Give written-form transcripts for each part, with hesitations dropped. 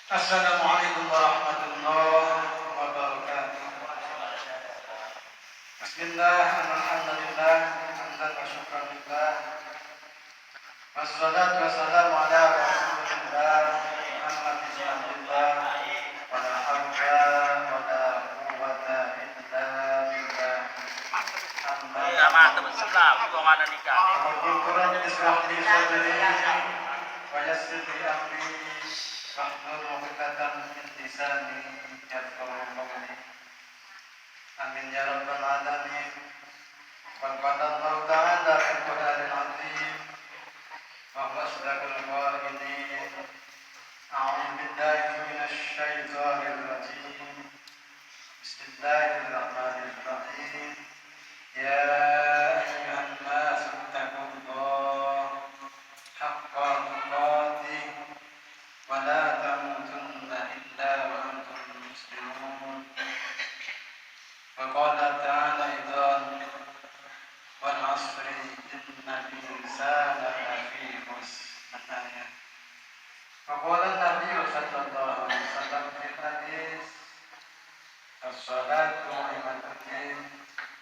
Assalamualaikum warahmatullahi wabarakatuh. Bismillah, alhamdulillah, hamdan wa syukran lillah. Wassalatu wassalamu ala rasulillah Muhammad bin Abdullah wa la hawla wa la quwwata illa billah. Iya, mantap Islam, hubungan nikah. Al-Quran islah li sadri wa yassir li amri wahlul 'uqdatam min lisani yafqahu qawli. Amin ya rabbal alamin. Wa qala Allah ta'ala fil Qur'anil 'azim wa huwa asdaqul qa'ilin. A'udzu billahi minasy syaithanir rajim. Bismillahirrahmanirrahim. Ya ayyuhan nasu ittaqullaha haqqa tuqatih wa la tamutunna illa wa antum muslimun. Wa qala ta'ala aidan wal 'asri innal insana lafi khusr. Al-ayat. Wa qala an-nabiy sallallahu alaihi wasallam fil hadis as-salatu imaduddin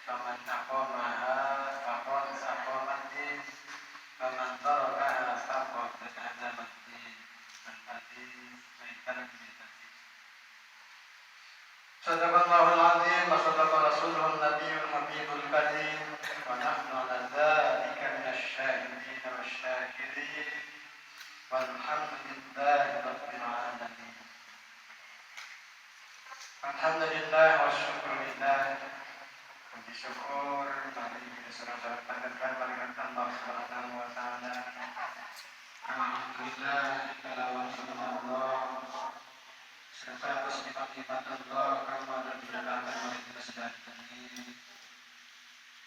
faman aqamaha faqad aqamaddin faman tarakaha faqad hadamaddin. Al-hadis baiklah kita. Sadaqallahul azim wa sadaqa rasuluhun nabiyyul habibul karim wa nahnu ala dzalika minasy syahidin wasyakirin walhamdulillahi rabbil alamin. Alhamdulillah wa syukurillah. Puji syukur mari kita serahkan panjatkan kehadirat Allah Subhanahu wa taala. Alhamdulillah kalawan Allah serta atas nikmat-nikmat Allah kama dan didatangkan oleh kita sedang ini.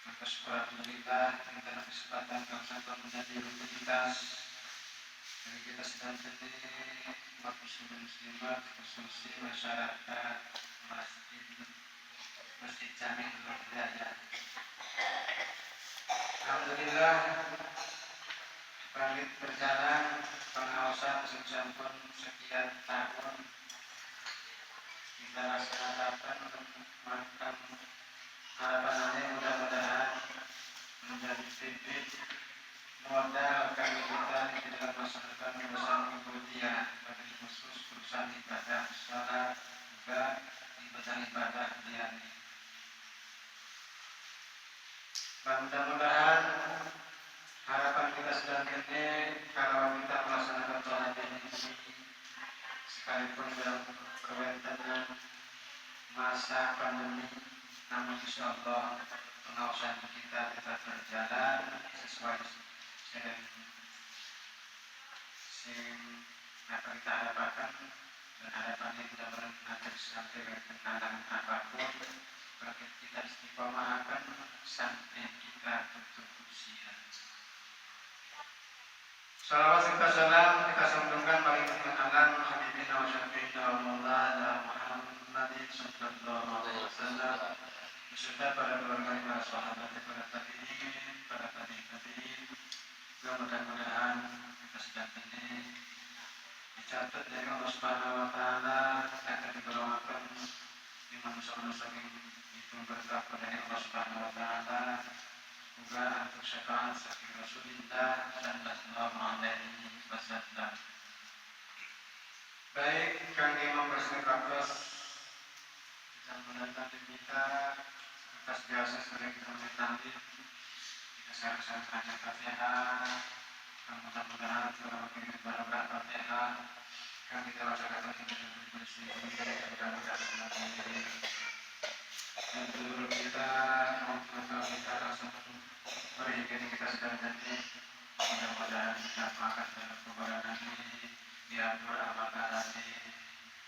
Maka alhamdulillah kita dalam kesempatan yang sangat menjadi rutinitas dari kita sedang ini umat muslim dan muslimat khususnya masyarakat masjid Jami Nurul Hidayah. Alhamdulillah bangkit berjalan pengawasan sejampun sekian tahun kita laksanakan untuk melakukan harapannya mudah-mudahan menjadi bibit modal kami kita di dalam melaksanakan urusan ibadiyah pada khusus urusan ibadah salat juga ibadah diani. Mudah-mudahan harapan kita sedang ini kalau kita melaksanakan sholat ini sekalipun dalam kewenangan masa pandemi, namun insya Allah pengawasan kita tetap berjalan sesuai dengan apa kita harapkan, dan harapannya tidak berhenti sampai kenalan apapun bagi kita istiqomah akan sampai kita tutup usia. Salawat serta salam kita sambungkan bagi kenalan Habibina wa Syafi'ina wa Maulana Muhammadin sallallahu alaihi wasallam beserta para keluarga, para sahabat, para tabi'in, para tabi'in. Mudah-mudahan kita sedang ini dicatat dari Allah Subhanahu wa taala akan digolongkan di manusia-manusia yang itu berkah dari Allah Subhanahu wa taala. Juga untuk syafaat saking Rasulullah sallallahu alaihi wasallam. Baik, kami mempersiapkan yang mendatang kita atas jasa sering kita nanti kita sekarang saja Fatihah. Mudah-mudahan kalau kita berdoa Fatihah yang kita bacakan kita bersih mudah-mudahan dan seluruh kita untuk kita langsung berikan kita sedang jadi mudah-mudahan kita makan dalam keberadaan ini diatur amal ini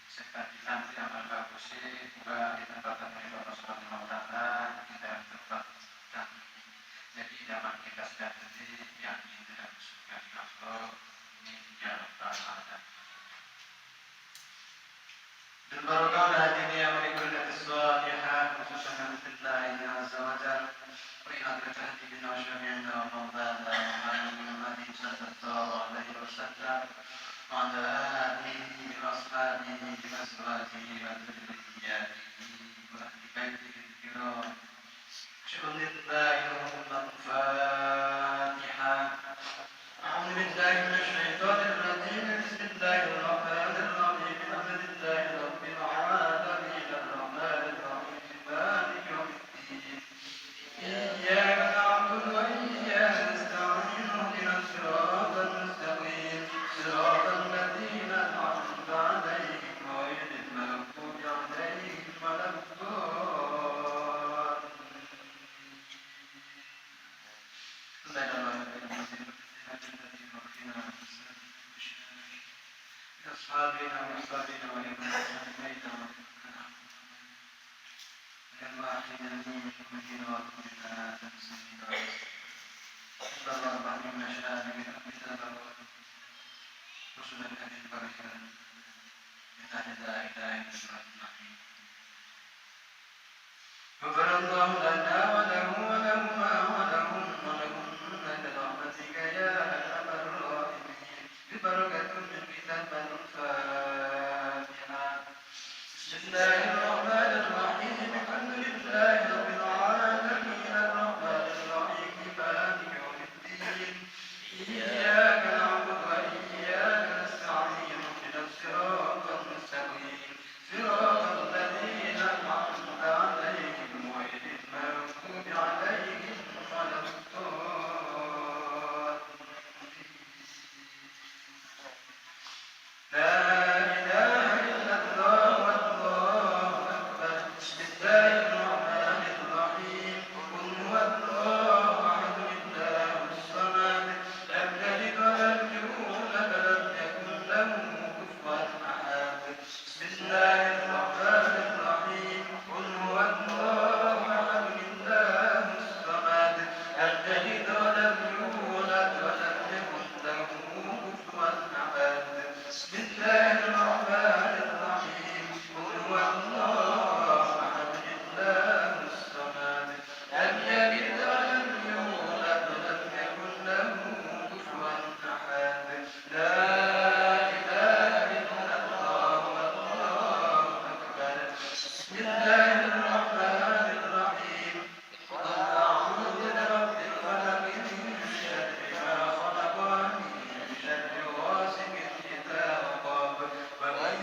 serta dilantik amal bagus juga ditempatkan oleh Allah Subhanahu wa taala kita tempat dan jadi zaman kita sedang jadi yang tidak suka Allah ini ya rabbal alamin. Dan barokah hadirin yang berikutnya as-salihah khususnya billahi azza wa jalla wa ihadratah bin Syafi'ina wa Maulana Muhammadin sallallahu alaihi wasallam wa ala alihi wa ashabihi من المؤمنين والمؤمنات المسلمين والمسلمات من أشهاد بالكتاب رسل الكريم بركة من أهل لا إله إلا الله غفر الله لنا وله ولهما ولهم ولهن برحمتك يا أرحم الراحمين ببركة من كتاب الفاتحة بسم الله الرحمن الرحيم الحمد لله رب العالمين الرحمن الرحيم مالك يوم الدين إياك نعبد وإياك نستعين اهدنا الصراط المستقيم صراط الذين أنعمت عليهم غير المغضوب عليهم ولا الضالين لا إله إلا الله والله أكبر بسم الله الرحمن الرحيم قل هو الله أحد الله الصمد لم يلد ولم يولد ولم يكن له كفوا أحد بسم الله الرحمن الرحيم قل هو الله أحد الله الصمد لم يلد ولم يولد ولم يكن له كفوا أحد بسم الله الرحمن الرحيم قل هو الله أحد الله الصمد لم يلد ولم يولد ولم يكن له كفوا أحد لا إله إلا الله والله أكبر بسم الله الرحمن الرحيم قل أعوذ برب الفلق من شر ما خلق ومن شر غاسق إذا وقب ومن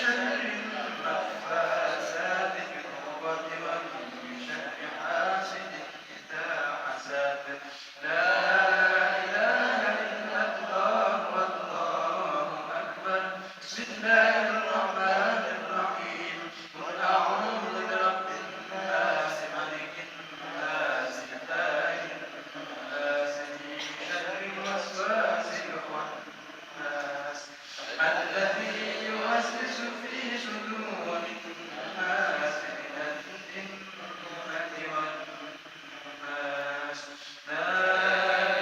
شر النفاثات في العقد ومن شر حاسد إذا حسد لا إله إلا الله والله أكبر بسم الله الرحمن الرحيم قل أعوذ برب الناس ملك الناس إله الناس من شر الوسواس الخناس الذي يوسوس في صدور الناس من الجنة والناس لا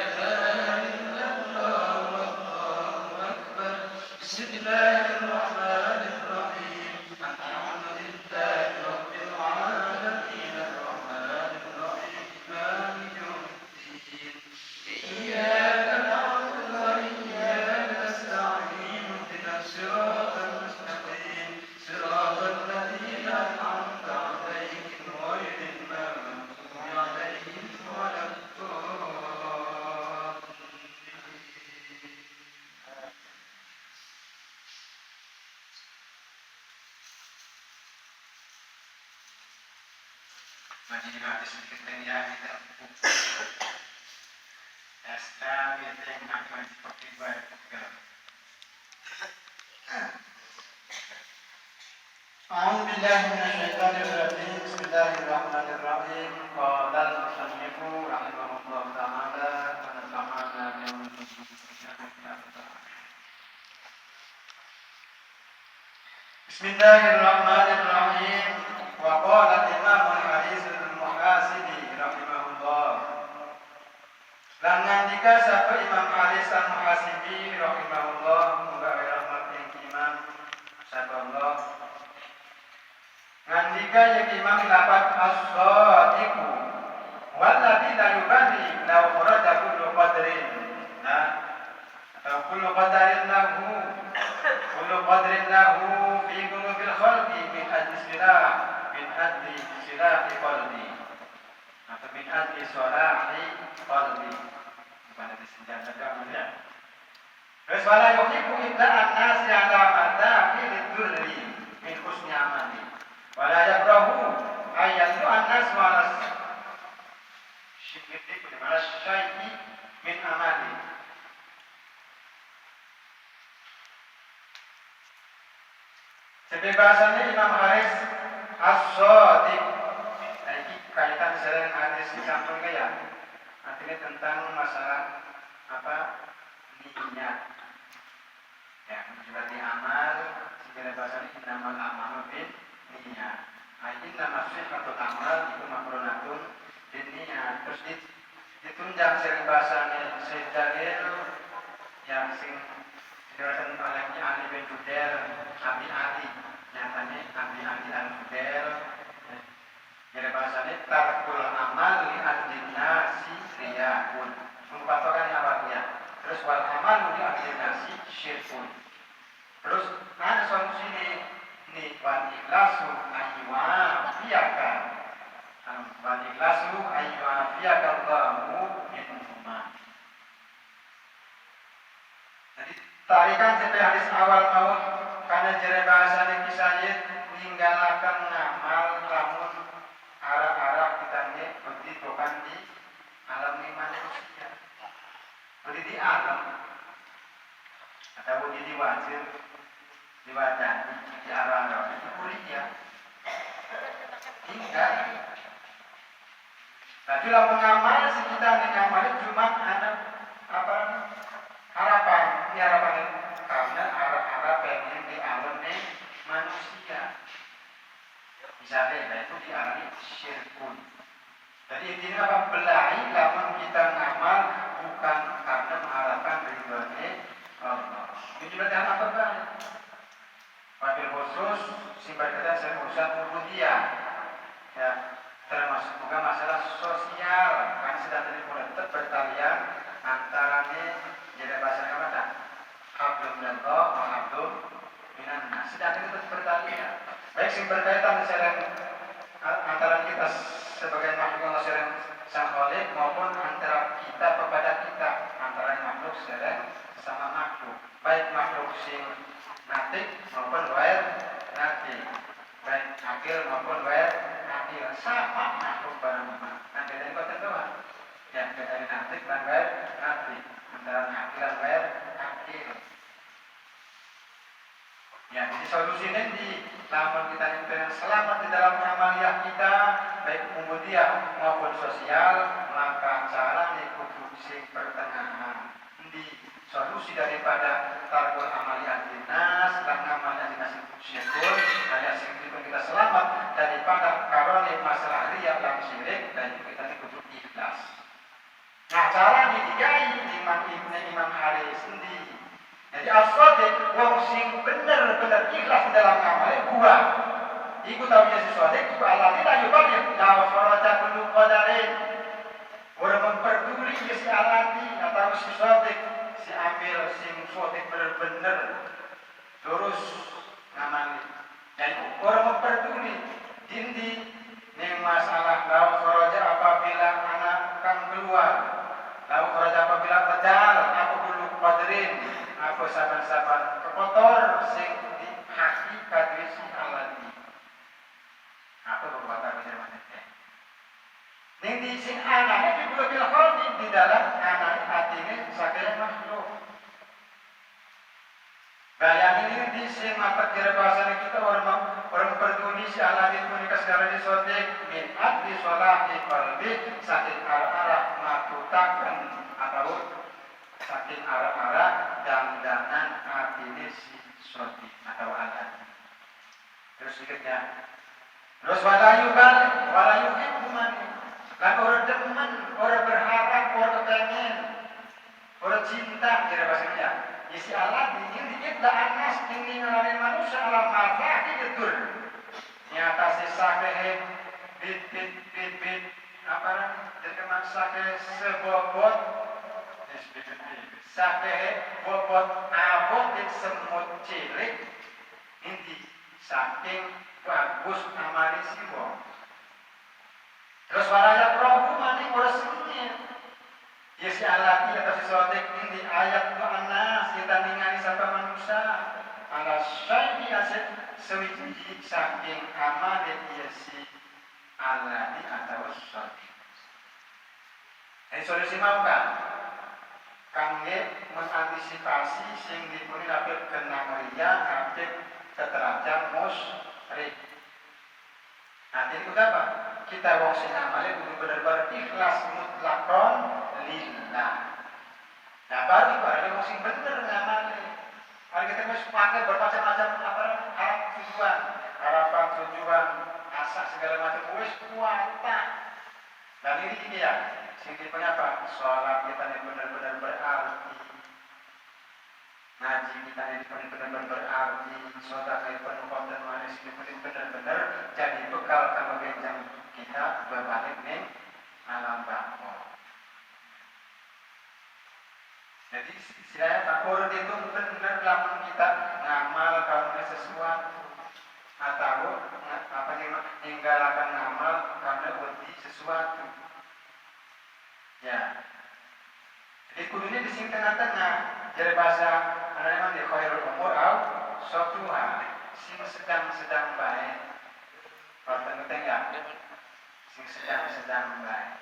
إله إلا الله والله أكبر بسم الله الرحمن الرحيم الحمد لله رب العالمين الرحمن الرحيم مالك يوم الدين إياك نعبد وإياك نستعين اهدنا الصراط المستقيم صراط الذين أنعمت عليهم غير المغضوب عليهم ولا الضالين Majinimati sedikit ya kita Esta yang akan seperti baik أعوذ بالله من الشيطان الرجيم بسم الله الرحمن الرحيم قال المصنف رحمه الله تعالى ونفعنا بهم بسم الله الرحمن الرحيم وقال الإمام الحديث المحاسبي رحمه الله Langan jika sapa Imam Haris al-Muhasibi rahimahullah muga rahmat yang imam sapa Allah ngandika yang imam lapat as-sadiqu walladzi la yubali law kharaja kullu qadrin atau kullu qadrin lahu fi qulubil khalqi min ajli silahi qalbi atau min ajli salahi qalbi pada senjata kamu ya. Terus wala yuhibbu illa an-nasi ala mata'i lidurri min husni amali. Wala yakrahu ayatu an-nas wala syai'i min amali. Sebebasannya Imam Haris as-Sadiq. Ini kaitan dengan hadis di samping ya. Artinya tentang masalah niat. Ya, berarti amal secara bahasa ini innamal a'malu bin niat. Inna masyihatul amal itu makronatun diniyah. Terus ditunjang sering bahasanya Syekh Jalil yang sing diriwayatkan olehnya Ali bin Fudail, Abi Ali, nyatanya Abi Ali al-Fudail. Jadi bahasanya tarkul amal li adinasi riyakun. Mempatokan awalnya. Terus wal amal li adinasi syirkun. Terus ada solusi ini wal ikhlasu ayyuafiyaka. Wal ikhlasu ayyuafiyaka Allahu minhuma. Jadi tarikan sampai hadis awal mau karena jere bahasanya kisahnya ninggalakan ngamal lamun arah-arah kita nih berarti bukan di alam manusia, berarti di alam atau di wajib di wadah di arah-arah itu kuliah tinggal. Tapi lamun ngamal si kita nih ngamal cuma ada apa harapan, ini harapan karena arah-arah pengen di alam nih manusia. Misalnya itu diarani syirkun. Jadi intinya apa? Belahi lamun kita ngamal bukan karena mengharapkan ridhonya Allah. Ini berarti apa kan? Wabil khusus si berkata saya urusan ubudiyah. Ya, termasuk juga masalah sosial. Kan sedang tadi tetap bertalian antaranya jadi bahasa apa? Hablum minallah wa hablum minannas. Sedang itu bertalian. Baik sing berkaitan dengan antara kita sebagai makhluk Allah serang sang Khalik maupun antara kita kepada kita antara makhluk serang sama makhluk. Baik makhluk sing natik maupun wair natik. Baik akil maupun wair akil sama makhluk barang kan bedanya kota doang. Ya bedanya natik dan wair natik antara akil dan wair akil. Ya, jadi solusinya di lamun kita ingin selamat di dalam amaliyah kita baik ubudiyah maupun sosial, maka cara kudu sing pertengahan. Di solusi daripada tarkul amaliyah dinas dan amaliyah dinas itu syirkun, hanya sing kita selamat daripada karone masalah riya dan syirik dan kita kudu ikhlas. Nah, cara didigai Imam Haris sendiri. Jadi as-shadiq wong sing bener-bener ikhlas di dalam amal gua. Iku taunya si shadiq iku Allah tidak yubalik la faraja kullu qadarin. Orang memperduli si alati atau si shadiq si ambil sing shadiq bener-bener lurus ngamali. Jadi orang memperduli dindi ning masalah la faraja apabila anak kang keluar. La faraja apabila bedal apa kullu qadarin. Apa saban-saban kekotor sing di hakikat wisi alati. Apa berkata bisa mana? Ning di sing anaknya juga bilhol di dalam anak hatinya saking makhluk. Bayangin ini di sing mata kira bahasa kita orang peduli si alati punika segala di sotek min adli sholahi qalbi saking arah-arah makutaken atau saking arah-arah dandanan hati si soti atau alat. Terus berikutnya, terus walayu kuman, kan orang demen, orang berharap, orang kepengen, orang cinta, kira bahasanya. Isi alat ini dikit lah anas ini ngalamin manusia alam mazhab betul. Nyata si sakeh bit apa jadi maksake sebobot sakeh bobot abot di semut cilik inti saking bagus amali si wong. Terus waraya prabu mani ora sengit. Ya si alati atau si sotek inti ayat tu anas kita ningali sapa manusia ala syai'i aset sewiji saking amali ya si alati atau sotek. Solusi mau kan? Kangge mengantisipasi sing dipuni dapat kena ria dapat keterajang musyrik. Nah, jadi apa? Kita wong sing amale kudu bener-bener ikhlas mutlakon lillah. Nah, baru ada wong sing bener ngamale. Kalau kita wis pakai bermacam-macam apa harapan tujuan masak segala macam wis kuota. Dan ini dia, sing tipenya apa? Sholat kita ini benar-benar berarti, ngaji kita ini benar-benar berarti, sholat kita penuh konten manis ini benar-benar jadi bekal kalau benjang kita berbalik nih alam bawah. Jadi istilahnya tak urut itu benar lamun kita ngamal karena sesuatu atau apa sih meninggalkan ngamal karena wedi sesuatu. Ya. Jadi kudunya di sini tengah-tengah. Jadi bahasa namanya di khairul umur au sotuha sing sedang baik. Kalau tengah ya, sing sedang baik.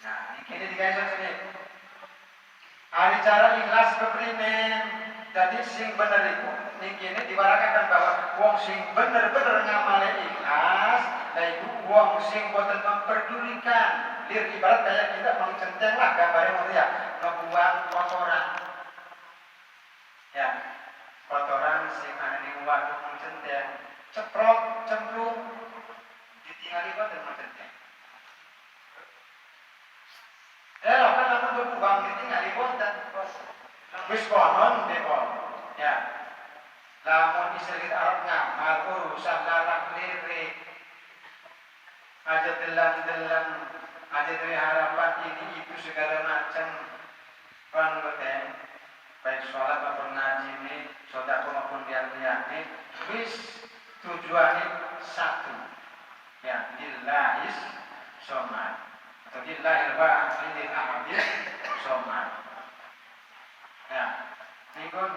Nah, ini dikasih sini. Hari cara ikhlas keprimen. Jadi sing bener itu ini diwarakakan bahwa wong sing bener-bener ngamale ikhlas, nah itu wong sing boten memperdulikan. Lir ibarat kayak kita mengcenteng lah gambarnya mau ya, ngebuang kotoran. Ya, kotoran sing ada di waduk mengcenteng, ceprot, cemplung, ditinggali boten mengcenteng. Ya, kan aku berbuang ditinggali boten. Wis konon depon. Ya. Lamun istri kita Arab ngamal urusan larak lirik. Aja delang-delang, aja dari harapan ini itu segala macam. Kan betul. Baik sholat maupun ngaji ini, sedekah maupun biar-biar ini, wis tujuannya satu. Ya, lillahis somad. Atau lillahil ba'ati lil ahadis somad. Ya, nikun.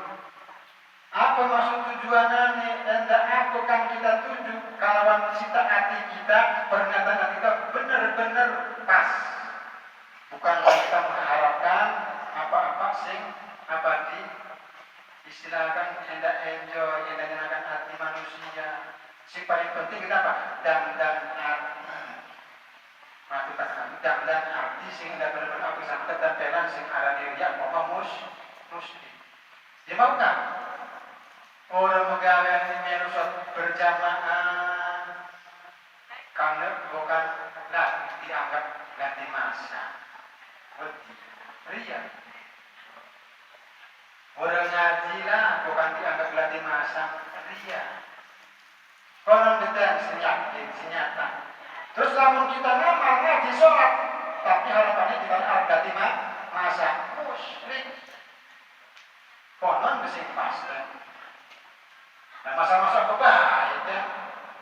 Apa maksud tujuannya? Enda apa kan kita tuju kalawan cita hati kita, pernyataan kita benar-benar pas. Bukan kita mengharapkan apa-apa sing abadi. Istilahkan enda enjoy, enda nyenangkan hati manusia. Sing paling penting kita apa? Dan arti. Matukan hati dan arti sing enda benar-benar bisa ketempelan sing arane riya apa muslim. Dia mau kan? Orang megawai ini merusot berjamaah karena bukanlah dianggap ganti masa. Ria. Orang ngaji lah bukan dianggap ganti masa. Ria. Konon betul senyata. Terus lamun kita ngamal ngaji sholat, tapi harapannya kita harus ganti masa. Musyrik. Konon besing pasti. Nah masa-masa kebaik ya.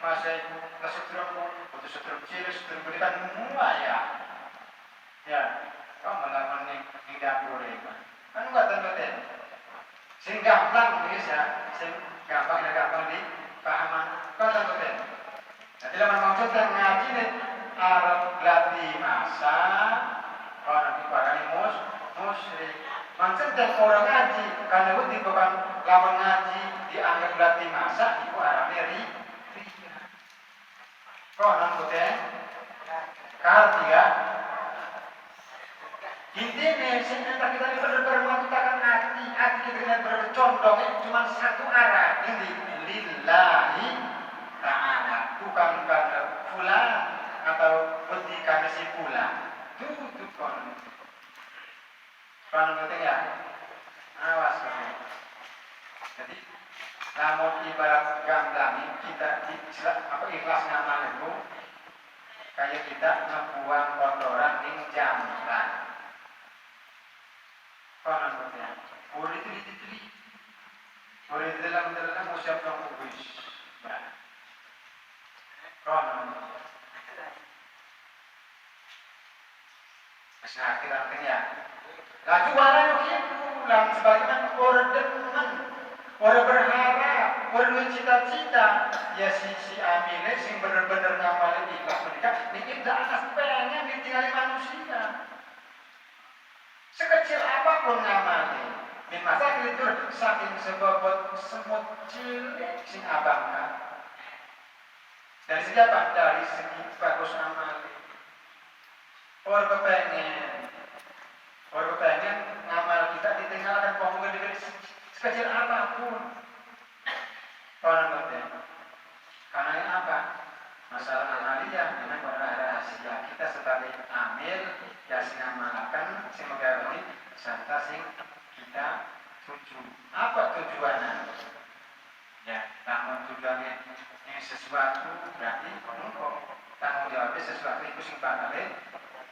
Masa itu kesetrum, putus setrum cilik, setrum berikan semua ya. Ya, kau melawan di dapur itu. Kan enggak tentu. Sing gampang bisa, sing gampang di pahaman. Kau tentu. Jadi laman maksud yang ngaji nih Arab gladi masa, orang diparani musyrik. Maksud yang orang ngaji karena itu bukan lawan ngaji dianggap gladi masa itu arahnya ria. Kau nangkutnya? Ketiga. Intinya sebenarnya kita ini benar-benar mengatakan hati kita dengan bercondong cuma satu arah. Ini lillahi ta'ala, bukan karena fulan atau peti karena si fulan. Tutup kon. Kan ngerti ya? Awas kan. Jadi, namun ibarat gamblang kita ikhlas ngamal itu kayak kita ngebuang kotoran di jamban. Kan ngerti ya? Uri teli. Uri dalam usiap yang kubis. Kan Nah, akhir-akhirnya ya. Laju warna itu lang sebagaimana orang demen, orang berharap, orang cita-cita, ya si amile sing bener-bener ngamalin ikhlas menikah, ini tidak anak pengen ditinggali manusia. Sekecil apapun ngamalin, min masa itu saking sebobot semut cilik sing abangkan. Dari segi apa? Dari segi bagus ngamalin. Orang kepengen ngamal kita ditinggalkan pokoknya dengan sekecil apapun. Orang kepengen. Karena apa? amil ya sing amalaken sing megawe serta sing kita tuju. Apa tujuannya? Ya, namun tujuannya ini sesuatu berarti mengko tanggung jawabnya sesuatu itu sing bakale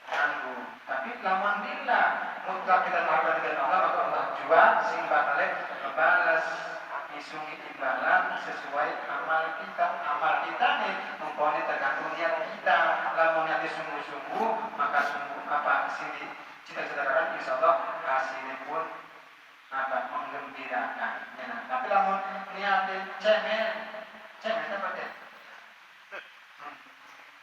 tanggung. Tapi lamun bila mutlak kita melakukan dengan Allah maka Allah jua sing bakale membalas isungi imbalan sesuai amal kita. Amal kita nih mumpuni tergantung niat kita. Lamun niat sungguh-sungguh maka sungguh apa sini cita-citakan insyaallah hasilnya pun apa menggembirakan. Ya, tapi lamun niatnya cemen apa deh?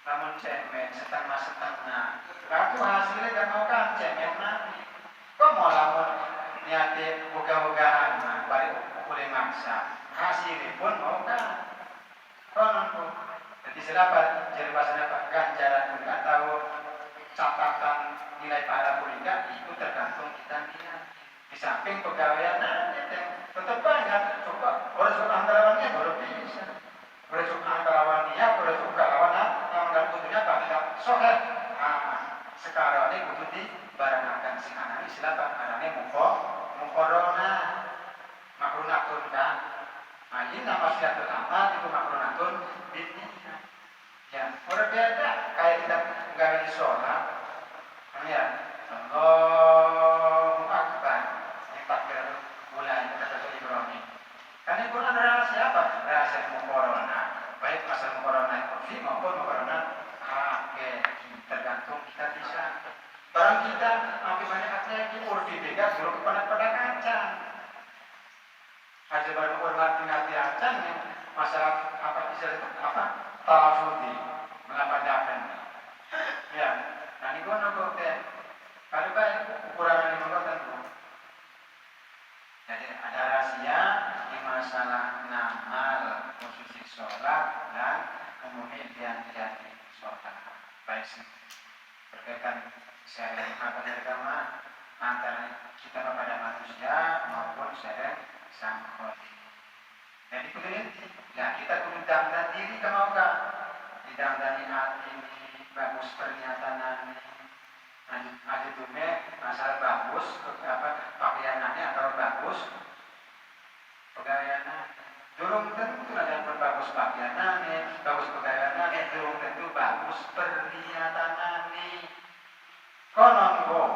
Lamun cemen setengah-setengah. Lalu hasilnya gak mau kan cemen nanti. Kok mau lamun niatnya boga-bogaan balik boleh maksa. Hasilnya pun mau kan. Konon pun. Jadi sedapat jadi bahasa apa ganjaran pun atau catatan nilai pahala pun itu tergantung kita niat. Di samping pegawaian tetap banyak. Coba orang suka antarawannya baru bisa. Orang suka antarawannya, orang suka lawan dan kudunya tidak soher. Sekarang ini kudu di barang akan si anak silakan anaknya mukorona makrunatun kan. Nah ini nama silatul amal itu makrunatun ini. Ya berbeda kayak kita nggak di sholat. Ya Allahu Akbar. Ini takbir mulai kata Ibrahim. Karena itu kan rahasia apa? Rahasia mukorona. Baik masalah mukorona kursi maupun mukorona tergantung kita bisa. Barang kita ambil banyak hati urfi beda dulu kepada kaca. Aja baru hormat tinggal di acan masalah apa istilah itu apa talafudi melampadakan. Ya, nah ini gua nongkrong teh. Kalau baik ukuran ini tentu. Jadi ada rahasia di masalah namal khusus sholat dan umumnya yang jadi sholat. Baik berkaitan sharing apa agama antara kita kepada manusia maupun sharing sang kholi. Jadi kemudian ya kita kudu dandan diri kemaukan didandani hati ini bagus pernyataan ini aja tuh masalah bagus apa pakaiannya atau bagus pegawaiannya durung tentu ada bagus pakaiannya bagus pegawaiannya durung tentu bagus pernyataan konon kok.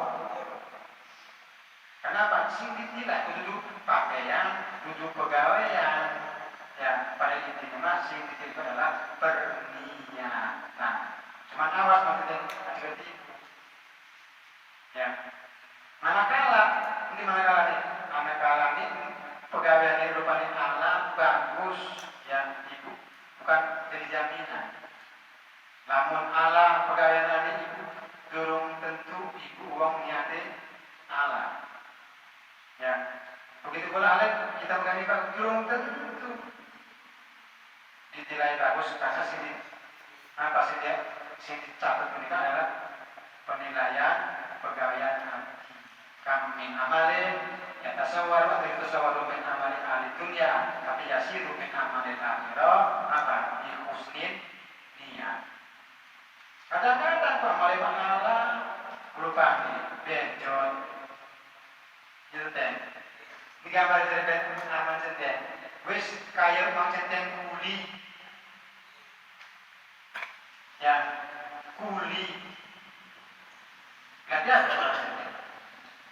Kenapa? Sing ditilai duduk pakaian, duduk pegawaian. Ya, pada intinya sing ditilai adalah perniatan. Cuman awas maksudnya seperti itu. Ya. Manakala nih? Manakala ini pegawaian ini rupanya alam bagus, ya ibu bukan jadi jaminan. Namun ala pegawaian ini ibu durung tentu ibu uang niate ala. Ya, begitu pula ala kita mengenai pak durung tentu ditilai bagus karena sini apa sih dia sini catat menikah adalah penilaian pegawaian kami amalin ya tasawwur atau itu tasawwur min amali ahli dunia tapi yasiru min amali akhirah apa husnin niat. Kadang-kadang Pak Malai Mangala berupa bejot, gitu teh. Ini gambar dari aman centeng. Wis kaya rumah centeng kuli, ya kuli. Gak ada orang centeng.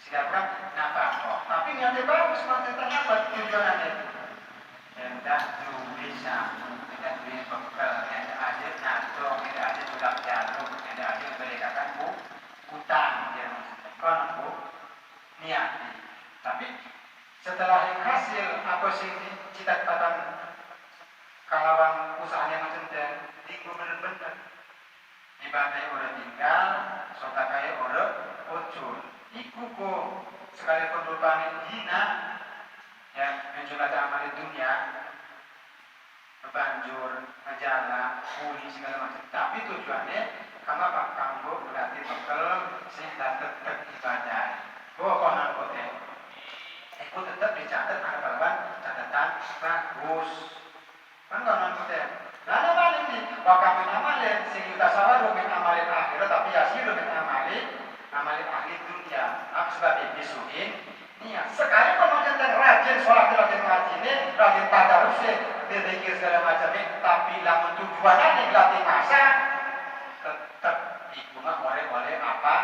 Silakan nafkah. Tapi niatnya bagus, rumah centeng apa tujuannya? Hendak bisa. Tidak boleh bekal, tidak ada nantong, tidak ada tulak jarum, tidak ada membedakan hutang, yang kon niat. Tapi setelah yang hasil apa sih cita-cita kalawan usahanya macam dan tinggu bener-bener ibadah orang tinggal, sota kaya orang ucul. Iku kok sekalipun rupanya hina, ya menjual amal dunia. Banjur, majalah, kuli segala macam. Tapi tujuannya kamu apa? Kamu berarti bekal sehingga tetap ibadah. Konon kote. Itu tetap dicatat ada catatan bagus. Kan konon kote. Lalu balik nih, waktu amalin sing kita sawaru min amalin akhirat tapi yasiru min amalin ahli dunia. Apa sebab bisuhin? Iya, sekarang kalau tentang rajin sholat, rajin ngaji ini, rajin tadarus dikir segala macamnya, tapi lamun tujuannya latih masa, tetap ibu mah boleh apa.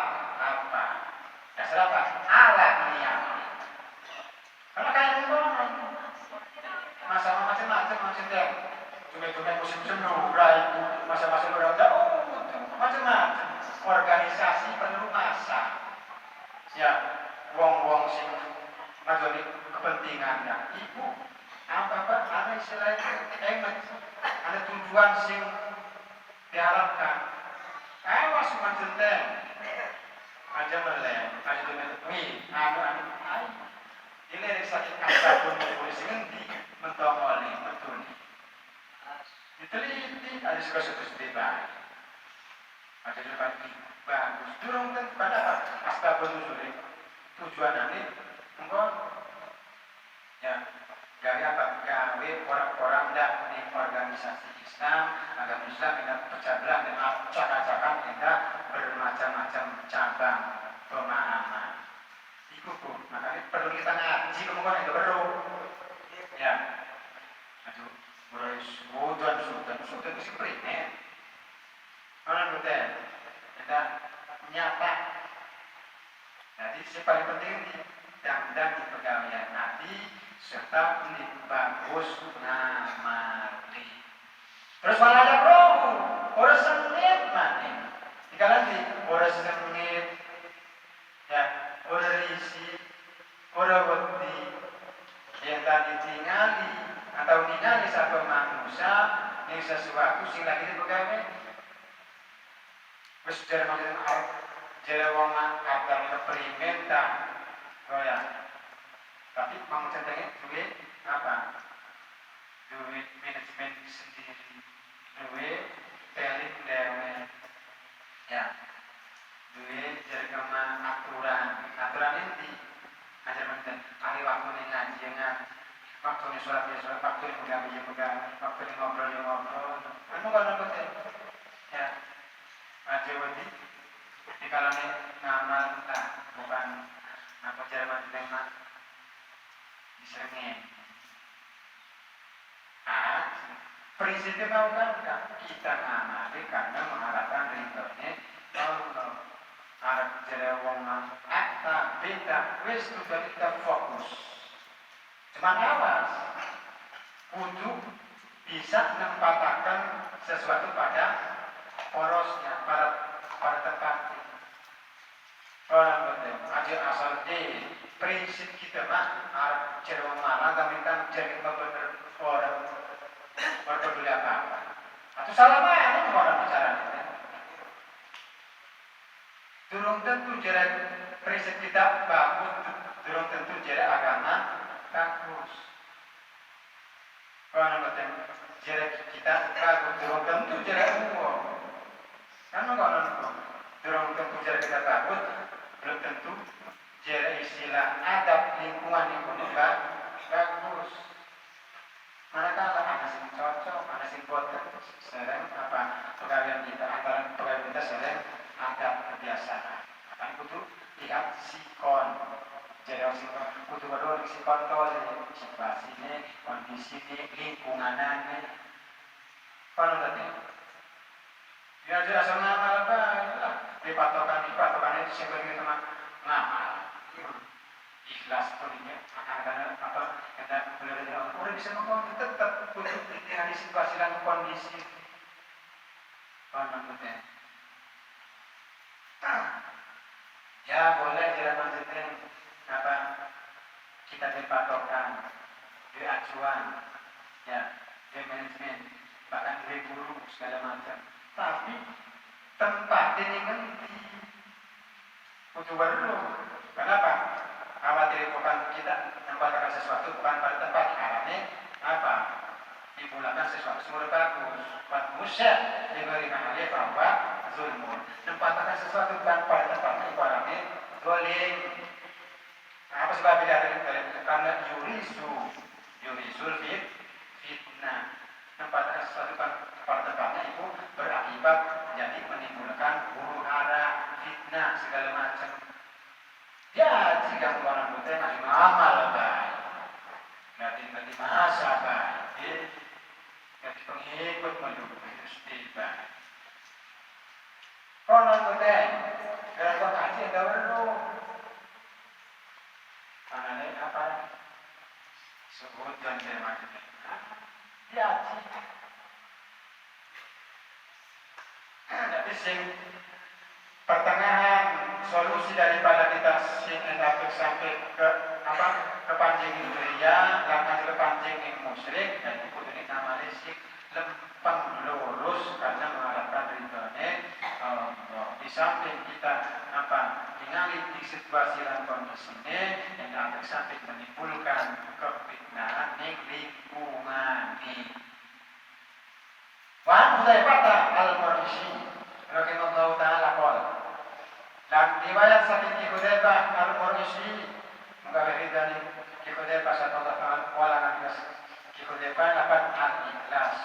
Dasar apa? Alat niat. Karena kayak ngomong, masa macam-macam maksudnya, cuma musim semu, masa-masa orang jauh, macam-macam. Organisasi penuh masa, ya, wong sing ngajoni kepentingannya. Ibu, apa ada istilahnya emet, ada tujuan sing diharapkan. Awas macam-macam. Aja meleng, aja tuh anu, ini dari sakit kata pun polisi ngendi, mentongoli, mentuni. Diteliti, ada suka-suka sedih. Ada juga bagus. Durung kan pada apa? Asbabun nuzul tujuan ini engkau ya gawe apa? Gawe orang-orang dah di organisasi Islam, agama Islam dengan pecah belah dan acak-acakan kita bermacam-macam cabang pemahaman. Iku makanya perlu kita ngaji kemudian itu perlu. Ya. Aduh, tujuan sudah itu seperti mana betul? Kita nyata. Jadi yang paling penting dan di pegawaian nanti serta di bagus namari. Terus malah ada rohu, orang sengit mana? Jika nanti orang sengit, ya orang risi, orang wedi, yang tadi tinggali atau ningali satu manusia yang sesuatu sing lagi di pegawai. Terus dari maksudnya jadi wong agar keperimenta, oh ya. Tapi maksudnya duit apa? Duit manajemen sendiri, duit telik dewe, ya. Duit jadi kemana aturan inti. Ajar macam hari waktu ni ngaji waktu ni sholat, waktu ni pegang, waktu ni ngobrol. Anu kalau betul, ya. Aja wedi di kalangan ngamal bukan apa cara mendengar disengeng. Prinsipnya mau kan kita ngamali karena mengharapkan ridhonya Allah. Harap jadi wong akta beda wis kudu kita fokus. Cuman awas kudu bisa menempatkan sesuatu pada porosnya pada tempatnya. Orang betul, aja asal di prinsip kita mah harap cerewet malah kami kan jadi benar orang berbeda apa. Atau salah mana orang bicara ini? Durung tentu jadi prinsip kita bagus, durung tentu jadi agama bagus. Orang betul, jadi kita bagus, durung tentu jadi uang. Karena kalau durung tentu cara kita bagus, belum tentu cara istilah adab lingkungan itu bagus. Manakala ada sing cocok, ada sing boten, sering apa pegawai kita antara pegawai kita sering adab kebiasaan. Akan kudu lihat sikon. Jadi sikon kudu berdua sikon tol situasi ini, kondisi ini, lingkungannya. Kalau tadi ya jelas ngamal apa dipatokan itu sebagai teman ngamal ikhlas punya akan apa kita belajar orang bisa ngomong tetap untuk di situasi dan kondisi betul ya boleh jalan lanjutin apa kita dipatokan di acuan ya di manajemen bahkan dari guru segala macam. Tapi tempat ini nanti kudu baru. Kenapa? Khawatir bukan kita menempatkan sesuatu bukan pada tempat karena apa? Dimulakan sesuatu semua bagus. Manusia diberi mahal bahwa zulmun. Menempatkan sesuatu bukan pada tempatnya ibaratnya zalim. Apa sebab dari karena yurisul fitnah. Menempatkan sesuatu pada tempatnya itu berakibat jadi menimbulkan huru hara, fitnah. fitnah segala macam. Ya, jika orang putih masih amal baik, nanti masa baik, nanti pengikut mendukung istilah. Orang putih, kalau kaji ada perlu, mana apa? Sebut dan macam ya, tapi sing pertengahan solusi daripada kita sing hendak sampai ke apa ke pancing dunia langkah ke pancing yang musyrik dan itu kudu namanya sing lempeng lurus karena mengharapkan ridhonya Allah. Di samping kita apa ningali di situasi dan kondisi ini yang akan sampai menimbulkan kefitnahan di lingkungan ini. Wa Hudzaifah al-Quraisy rahimahullahu taala qala dan riwayat saking Hudzaifah al-Quraisy mengawali dari Hudzaifah sallallahu alaihi wasallam Hudzaifah dapat al-ikhlas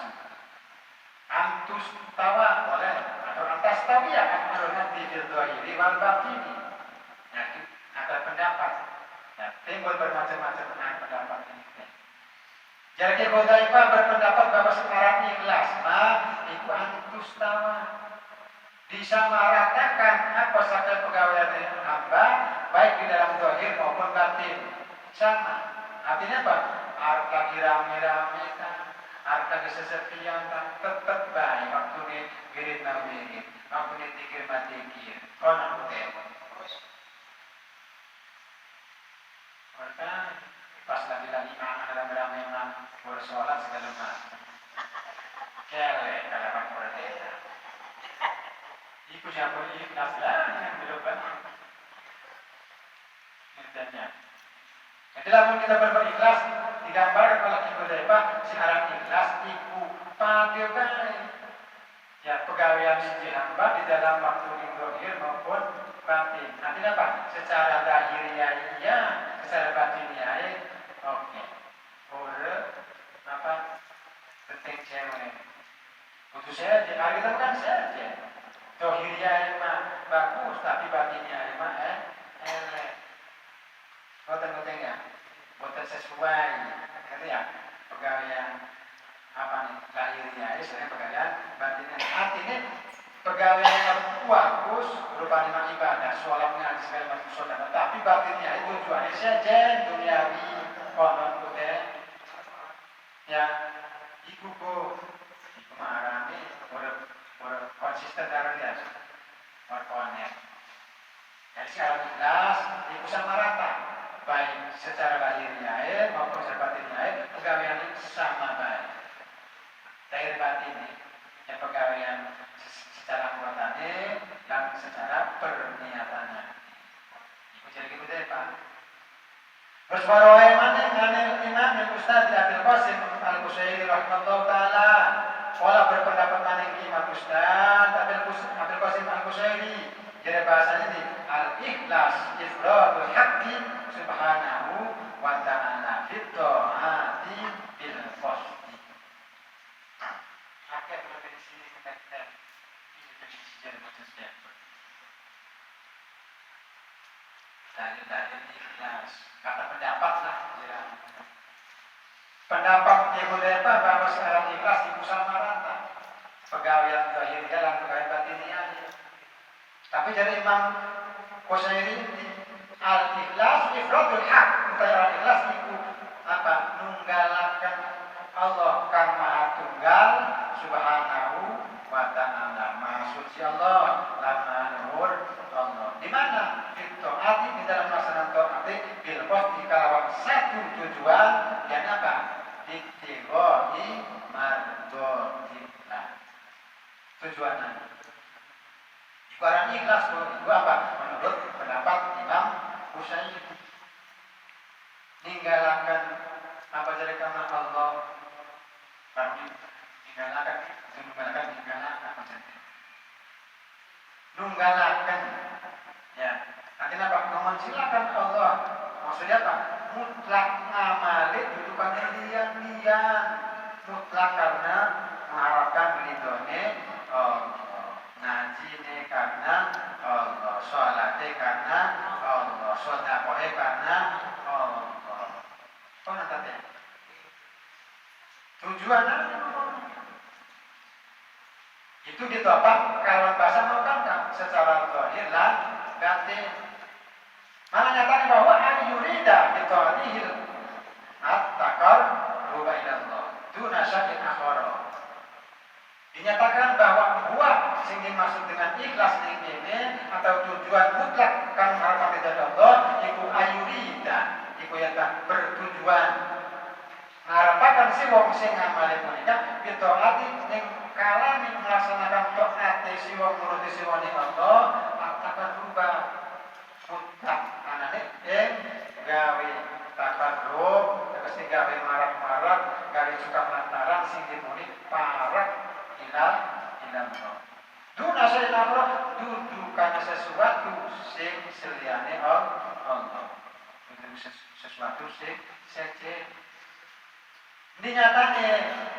antus tawa boleh atau antas tawiyah akmaluna di dzahiri wal batini ya ada pendapat ya timbul bermacam-macam pendapat ini. Jadi Hudzaifah berpendapat bahwa sekarang ikhlas itu antus tawa disamaratakan apa saja pegawai hamba baik di dalam zahir maupun batin sama. Artinya apa? Arep lagi rame-rame kan, arep lagi sesepian kan, tetap baik waktu ini wirid na wirid, waktu ini tikir matikir. Konon Hudzaifah. Maka pas lagi rame-rame bersolat segala macam. Kele kalau berbeda. Iku siapa ikhlas lah yang belum banyak. Intinya. Jadi lamun kita berikhlas digambarkan oleh Hudzaifah sekarang ikhlas iku pagawai. Ya pegawaian siji hamba di dalam waktu zahir maupun batin. Artinya apa? Secara zahiriyah iya, secara batiniyah oke. Ora apa penting cewek. Putus saja, hari itu kan saja. Zahiriyah mah bagus, tapi batinnya mah elek. Boten ya, boten sesuai. Gitu ya, pegawaian apa nih? Lahirnya ini sebenarnya pegawaian batinnya. Artinya pegawaian yang bagus, rupanya ibadah, sholat ngaji segala macam saudara. Tapi batinnya itu tujuannya saja duniawi, konon putih. Ya, iku marani konsisten darah dia berkonek. Jadi secara jelas itu sama rata, baik secara lahirnya maupun secara batinnya pegawaian sama baik. Lahir batin ya pegawaian secara anggotanya dan secara perniatannya. Itu jadi gitu deh Pak. Terus warawai mana Imam Ustaz Abdul Qasim Al-Qushairi rahimahullah taala pola berpendapat maning Imam Ustaz Abdul Qasim Al-Qushairi. Jadi bahasanya ini al-ikhlas ifradul haqqi subhanahu wa ta'ala fit ta'ati bil qasdi. Akhir definisi kita ini definisi jadi macam siapa? Dalil ikhlas. Kata pendapat lah. Pendapat Hudzaifah bahwa sekarang ikhlas itu sama rata. Pegawaian zahirnya dan pegawaian batinnya. Tapi jadi Imam Qushairi al-ikhlas ifradul haq. Utara ikhlas itu apa? Nunggalakan Allah kang maha tunggal subhanahu wa ta'ala. Maha suci Allah lan maha nuhur Allah. Di mana? Taati di dalam melaksanakan taati bil qasdi kalawan satu tujuan yang apa? Ittiqai mardhatillah. Tujuannya barang ikhlas itu apa? Menurut pendapat Imam Qushairi ninggalkan apa jadi karena Allah baru ninggalkan nunggalakan ya nanti apa? Mencilakan Allah maksudnya apa? Mutlak ngamali dudukan lian mutlak karena mengharapkan ridhonya Allah ngaji ini karena Allah salate karena Allah, sedekah karena Allah. Kok nanti tujuannya itu ditopang kalau bahasa mau kan secara zahir lah batin. Malah nyatakan bahwa ayurida bitadihil at-takar ruba ilallah duna syakin akhara. Dinyatakan bahwa buah sing dimaksud dengan ikhlas ini atau tujuan mutlak kang harapan dari Allah iku ayurida, iku yang bertujuan harapan si wong sing ngamale punika bitaati ning kalami melaksanakan taat si wong nuruti si wong Allah atakan rubah mutlak anane gawe takarrub terus gawe marak-marak gawe suka lantaran sing dimuni parak ilallah. Duna sayyidina dudu kana sesuatu sing seliyane Allah. Itu sesuatu sing sece. Dinyatane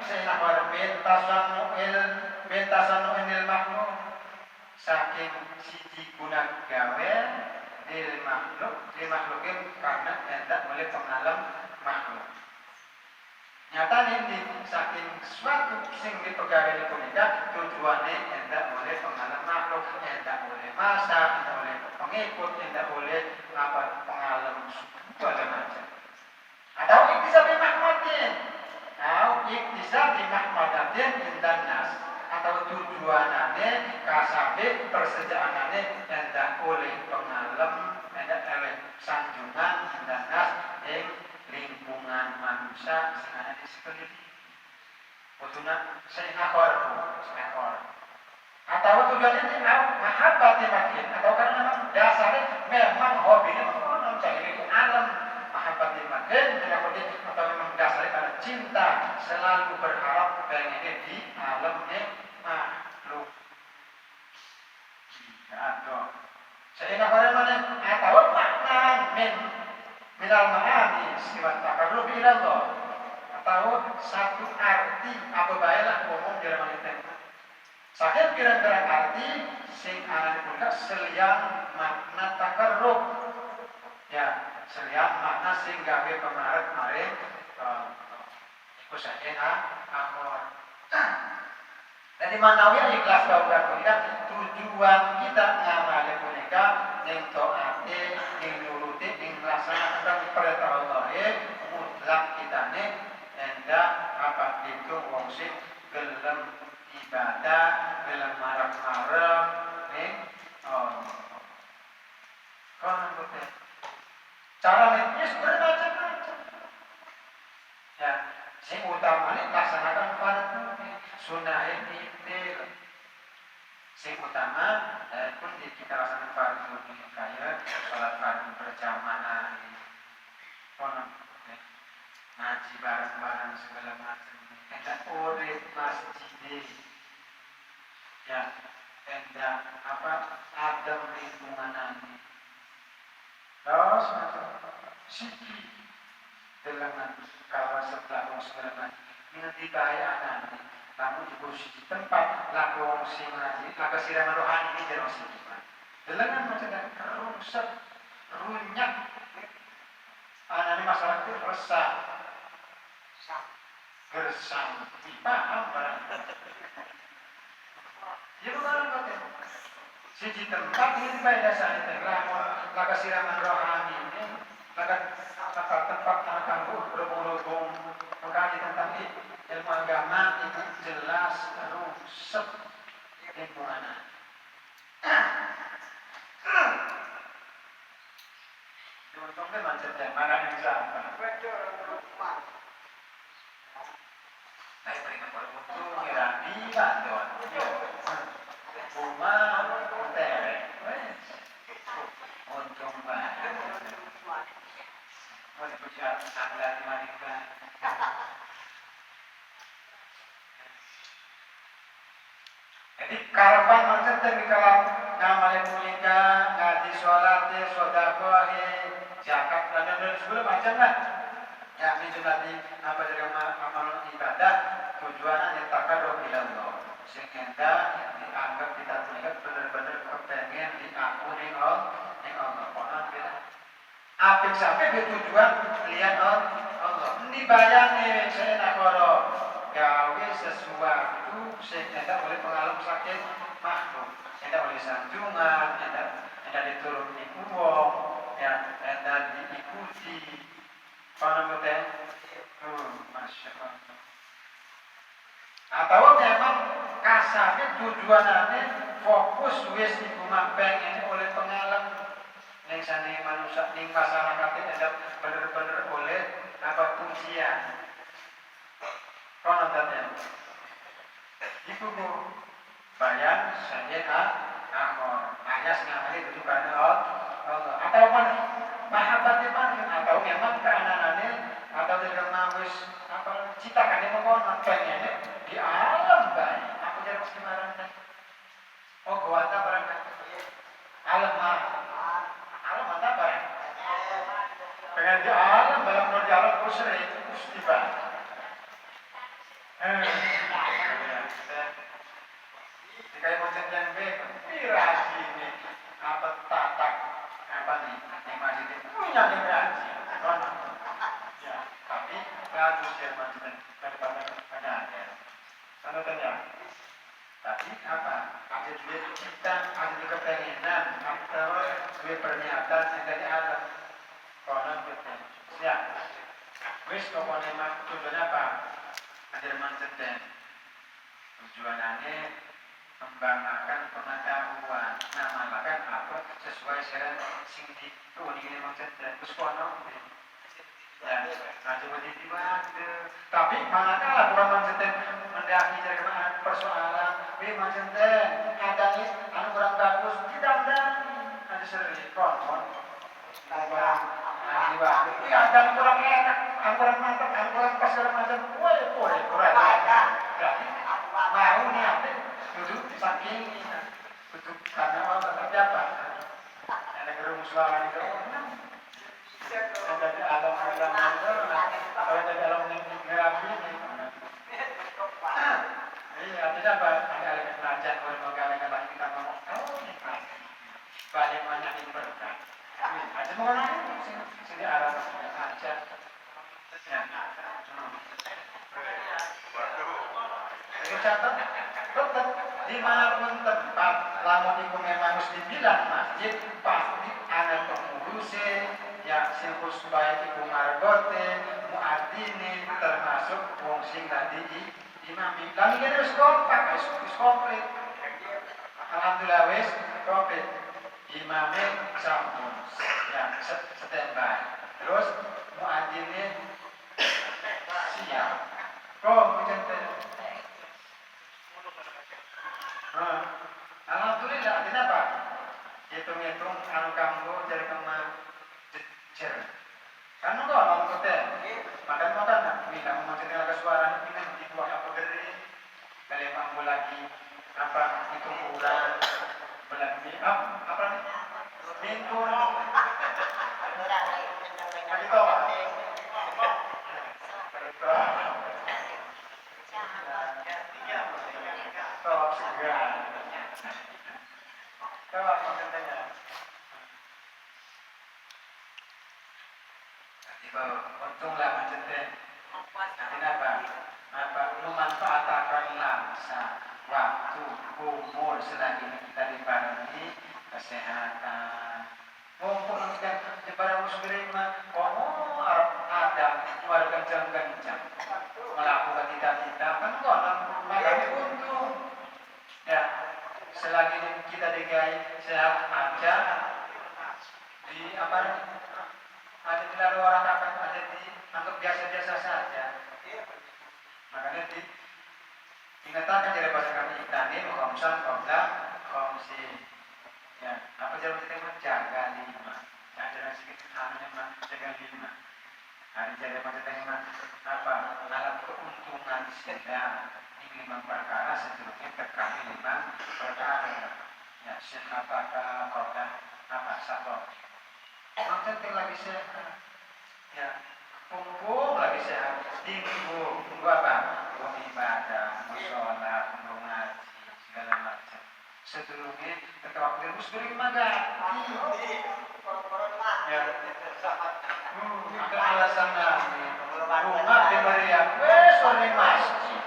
sayyidina bentasan ilmu makhluk saking siji guna gawe lil makhlukin karena hendak oleh pengalam makhluk. Nyatanya di saking suatu sing dipegawai di punika tujuannya hendak oleh pengalam makhluk, hendak oleh masa, hendak oleh pengikut, hendak oleh pengalam segala macam. Atau iktisab mahmadin, atau iktisab mahmadatin indan nas, atau tujuannya kasabe persejaannya hendak oleh pengalam, hendak oleh sanjungan indan nas yang lingkungan manusia sing ada di sekeliling. Utuna seekor. Atau tujuannya tidak mahabbati makin atau karena memang dasarnya memang hobinya mencari alam mahabbati makin atau memang dasarnya karena cinta selalu berharap pengen di alamnya makhluk. Atau seekor mana atau makna minal ma'ani siwat takarrub ilallah atau satu arti apa baiklah umum di dalam itu. Sakit kira-kira arti sing anan punika selian makna takarrub. Ya, selian makna sing gawe pemaret maring iku sakena akhir. Jadi manawi ikhlas baukan punika tujuan kita ngamale punika ning taate ning nuruti ning laksanakan perintah Allah mutlak kitane hendak apa itu wong sing gelem ibadah gelem marah-marah ning kan cara medis bermacam-macam. Ya, sing utamane laksanakan fardu sunnah itu sing utama pun kita laksanakan fardu kaya salat fardu berjamaah ngaji bareng-bareng segala macam hendak urip masjid ya hendak adem lingkungan nanti terus siki dalam kawasan belakang segala macam nanti bahaya nanti kamu juga di tempat laku sing ngaji laku siraman rohani ini jadi siki dalam macam kerusak runyak anaknya masalah itu resah gersang paham barang ya barang kata siji tempat ini baik dasarnya laga siraman rohani ini laga tempat anak kampung berhubung mengkaji tentang ilmu agama itu jelas rusak lingkungan untungnya macetnya mana yang siapa saya berikan untung kira dia tuan rumah terek untung banget mau dipujar sambil dimanikan jadi karapan macetnya di kalau ngamalin mulika ngaji sholat sodakoh zakat dan sebagainya macam lah ya ini juga di apa dari amal ibadah tujuannya takarrub ilallah sehingga dianggap kita punya benar-benar kepengen diakuni sampai bertujuan lihat Allah. Ini bayangin saya nak gawe sesuatu sehingga boleh pengalam sakit makhluk, tidak boleh sanjungan, tidak dituruti uang, ya, tidak diikuti. Paham betul? Masya Allah. Atau memang kasarnya tujuannya fokus wis ibu mak pengen oleh pengalam ning sane manusia ning masyarakat ada bener-bener oleh apa pujian. Kono tadi. Iku bu bayang saya akhor. Ayas ngamali tujuannya Allah. Atau mahabbatnya atau memang keananannya atau tidak wis apa citakannya mau pengennya di alam baik. Aku jadi mesti marah. Oh, gua tak barang. Alam mata barang. Pengen di alam dalam berjalan kusri tiba. Kayak macam yang baik, piraji ini apa tatak apa nih yang masih di punya piraji. Ya, tapi bagus ya macam daripada ada. Kalau tanya. Tapi apa? Ada dua cita, ada juga pengenan, atau dua pernyataan yang dari alam. Konon betul. Siap. Wis pokoknya mah tujuannya apa? Ada manjeten. Tujuannya mengembangkan pengetahuan. Nah, malakan apa sesuai dengan sing di keunikan manjeten. Terus konon. Ya, nanti tiba-tiba. Tapi manakala bukan manjeten mendaki dari persoalan. Macam teh, adanya anu kurang bagus, tidak ada sering konon, barang tiba, iya dan kurang enak, kurang mantap, kurang pas segala macam, boleh, kurang, berarti mau nih apa, duduk saking, duduk karena apa, tapi apa, ada gerung suara itu, ada alam itu, kalau ada alam yang gerapi ini. Iya, tidak ada elemen rajak kalau elemen kita ngomong, balik banyak yang berkah. Aja mau ngomong, sini arah aja. Ya. Itu catat, tetap dimanapun tempat, lamun itu memang harus dibilang masjid, pasti ada pengurusnya, ya silkus baik ibu margote, muadini, termasuk wong sing tadi imami. Kami kira harus kompak, harus komplit. Alhamdulillah wis komplit. Imamnya sampun, ya standby. Terus muadzinnya siap. Kok macam tu? Alhamdulillah. Artinya apa? Hitung-hitung anu kamu dari kemana? Jer. Kan kok orang kota. Makan nak. Bila macamnya ada suara ini di buah apa dari? Kalau mampu lagi apa itu kurang belakang apa nih? Minggu. Lagi tahu apa? Tahu segera. Tahu apa katanya? Untunglah macam tu. Nanti apa? Memanfaatkan masa, waktu, umur selagi kita dibarengi kesehatan. Mumpung kita dibarengi muslim, ada keluar kencang-kencang, melakukan cita-cita kan konon, makanya untung. Ya, selagi kita digai sehat aja di apa? Ada di luar orang akan ada dianggap biasa-biasa saja. Makanya diingatkan dari bahasa kami Itani, Muhamsan, Komsi. Ya, apa jalan kita menjaga 5. Ada sedikit hanya jaga 5. Hari jaga bahasa tema apa? Alat keuntungan sedang ini 5 perkara seterusnya terkait 5 perkara. Ya, sihataka, kodah, apa satu. Maksudnya lagi sehat, ya, punggung lagi sehat, tunggu apa? Tunggu ibadah, sholat, tunggu ngaji, segala macam. Sebelumnya, ketika waktu muslim maga, Ya. Ada alasan rumah diberiak, wes sore masjid.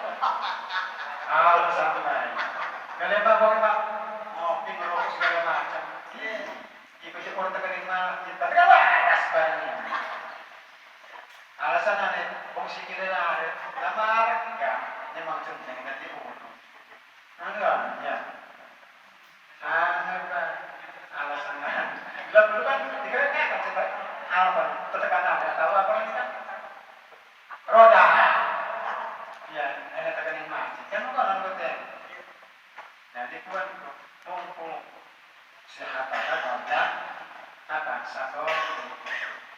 Alasan lain. Kalian bawa pak, ngopi ngerokok segala macam. Ikut orang tekan malah kita kan waras banyak. Alasan aneh, fungsi kita ada, lamar ya, memang centeng nanti urut. Enggak, ya. Alasan aneh. Bila dulu kan, dikira kan cetak apa? Tekanan ada, tahu apa ini kan? Roda. Ya, ada tekanan masjid. Kan bukan orang betul. Jadi kuat mumpung sehat ada apa satu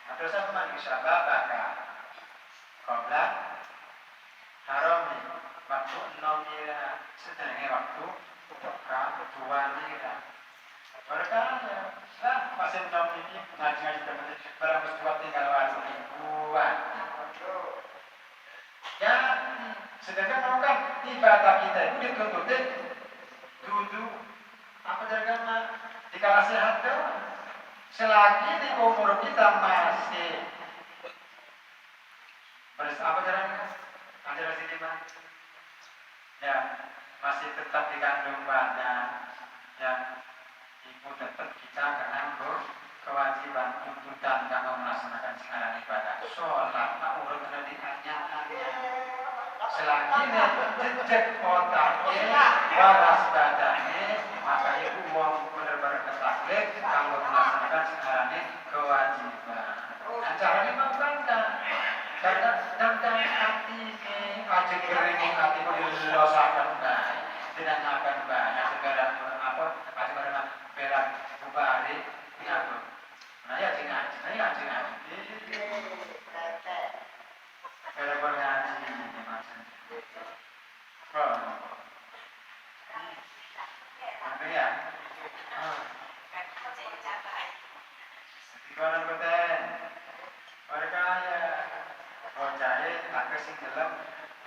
atau satu manusia bapak kobra haram waktu nol dia setengah waktu dua dia mereka lah masih nol ini ngaji teman barang berbuat tinggal waktu buat ya sedangkan mau kan ibadah kita itu dituntut duduk apa agama dikala sehat kan selagi di umur kita masih apa caranya ajaran sini Pak ya masih tetap dikandung badan ya ibu tetap kita karena kewajiban tuntutan kalau melaksanakan sekarang ibadah sholat tak urut pendidikannya selagi ini jejak otaknya waras badannya maka ibu mau benar-benar ketaklid kalau melaksanakan sekarang kewajiban dan caranya membangga dan hati aja kering hati mau dilosakan baik tidak akan banyak segala apa aja pada berak bubari ngaku nah ya ngaji berak ngaji ini macam oh apa ya di kolam beten mereka ya bocahnya tak kesing dalam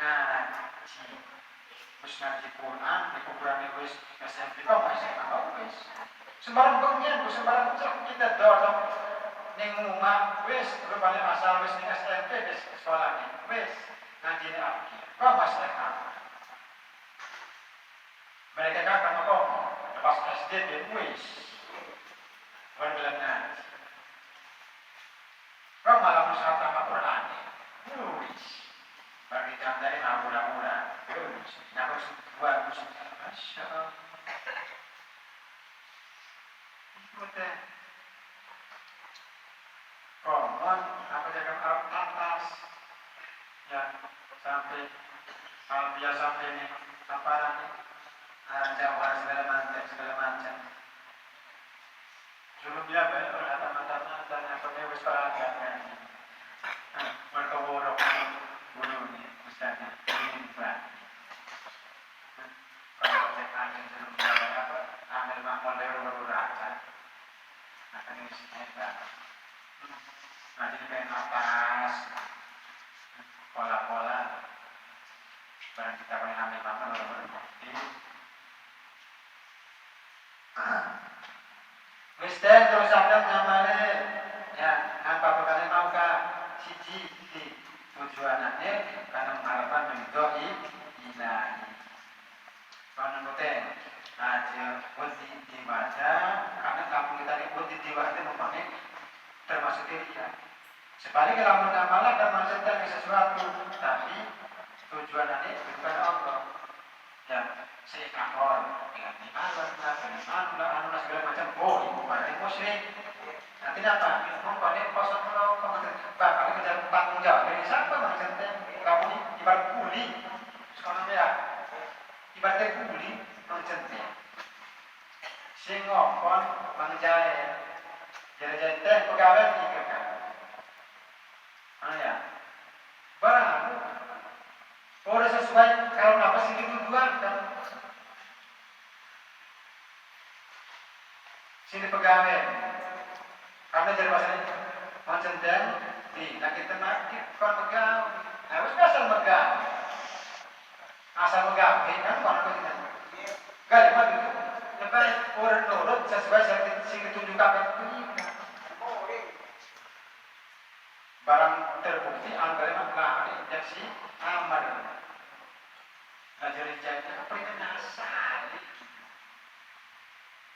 ngaji terus ngaji Quran di kuburan wis SMP kok masih mau wis sembarang pengen sembarang cak kita dorong ning omah wis rupane asal wis ning SMP wis sekolah nih wis ngaji apa kok masih mereka kan apa pas SD dia wis bergelar ngaji kok malah usaha tambah Quran wis bagi dari murah-murah wis nyapa dua musim masya Allah ikut komon apa jaga atas ya sampai biasa sampai ini apa jawab segala macam dulu dia banyak berkata-kata dan apa dia wis peragakan berkeworok bunyi misalnya ini Pak kalau cek angin sebelum dia apa ambil makmul dari raja akan ini hebat nanti kayak napas pola-pola barang kita paling ambil makmul baru berbukti Mister terus ada namanya ya apa kalian mau kah siji tujuannya karena mengharapkan mendohi ilahi karena noten aja wadi dibaca karena kampung kita ini wadi dibaca mempunyai termasuk dia sebaliknya kalau menamalah termasuk dari sesuatu tapi tujuannya bukan Allah ya seekor dengan anu segala macam ibu pada musyrik nanti apa mempunyai kosong kalau bakal kejar tanggung jawab dari siapa maksudnya kamu ini ibarat kuli sekolah ya ibarat kuli maksudnya sing ngopon mangjaya jadi teh pegawai tiga kan ya barang udah sesuai kalau apa sih tujuan kan sini pegawai karena jadi bahasanya macam dan di nak kita nak kon pegawai harus asal pegawai asal pegawai kan kon kita kalau mah lepas orang nurut sesuai yang ditunjukkan berarti angkanya lah injeksi amar. Ngajarin jadi apa itu nasal.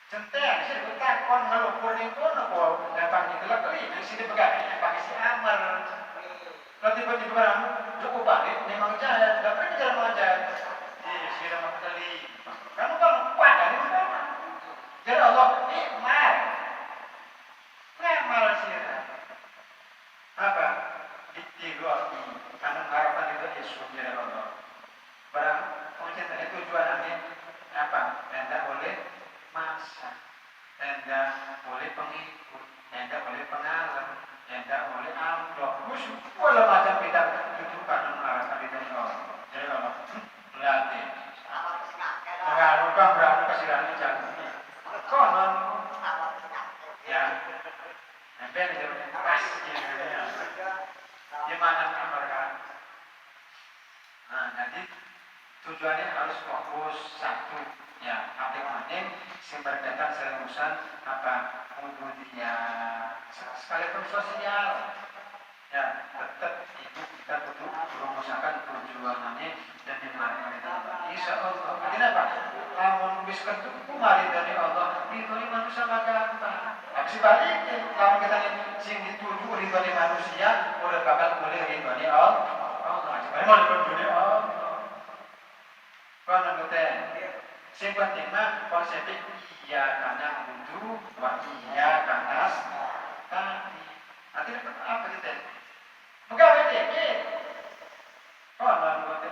Centang sih kita kon ngelukur itu nopo datang gitu lah kali di sini pegawai pakai si amar. Kalau tiba-tiba orang cukup balik memang jahat, tapi ini jalan jahat. Sih nama kali. Kamu kalau kuat dari mana? Jadi Allah ikmal. Ngamal sih. Apa? Ditiru karena harapan itu Yesus dari Allah. Barang pencinta itu tujuannya apa? Anda boleh masa, Anda boleh pengikut, Anda boleh pengalam, Anda boleh amplop, segala macam kita itu karena harapan itu Allah. Jadi Allah melatih. Mengaruhkan berapa kesirannya jatuhnya. Konon ya. Nanti ada pas gimana mereka? Nah, jadi tujuannya harus fokus satu ya, artinya yang berkaitan seriusan apa kemudian sekalipun sosial ya tetap itu kita butuh merumuskan tujuannya dan dimana kita insya Allah kenapa? Namun bisa itu kemarin dari Allah ridhoi manusia maka apa? Tapi balik kalau kita sing dituju ridhoi manusia boleh bakal boleh ridhoi Allah. Sebenarnya mau diperdulikan Allah. Karena kita sing penting mah konsepnya iya karena butuh, wah iya karena tadi. Nanti apa kita? Pegawai dikit. Karena kita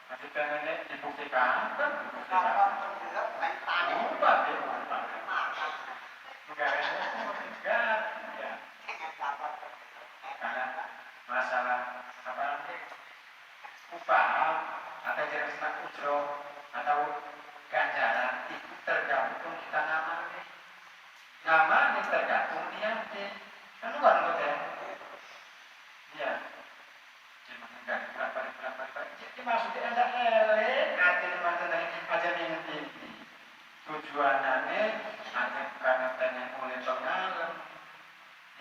nanti pengennya dibuktikan kan dibuktikan. Ubah deh, ubah. Pegawainya enggak, ya. Karena masalah apa nanti upah atau jenis ujro atau ganjaran itu tergantung kita namanya. Namanya tergantung niatnya. Kan bukan betul. Iya. Cuma enggak berapa. Jadi maksudnya ada elek, hati macam aja mengerti. Tujuannya ada karena pengen oleh pengalam.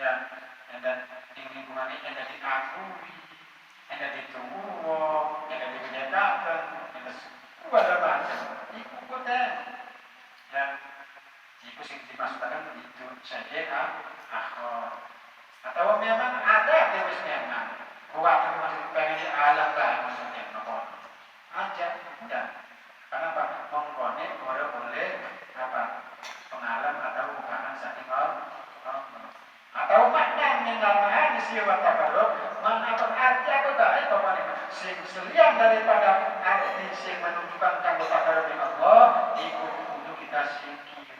Ya, dan di lingkungan ini ada diakui, ada ditunggu, ada dibedakan, ada segala macam. Ikutan. Ya, itu sih dimasukkan itu saja atau memang ada temis memang waktu masih pengen di alam lah maksudnya nopo aja udah karena apa mengkonek boleh apa pengalam atau bukan saking atau makna mengenal siwa tabarok mana berarti apa baik pokoknya sing selian daripada arti sing menunjukkan kanggo tabarok Allah itu untuk kita singkiri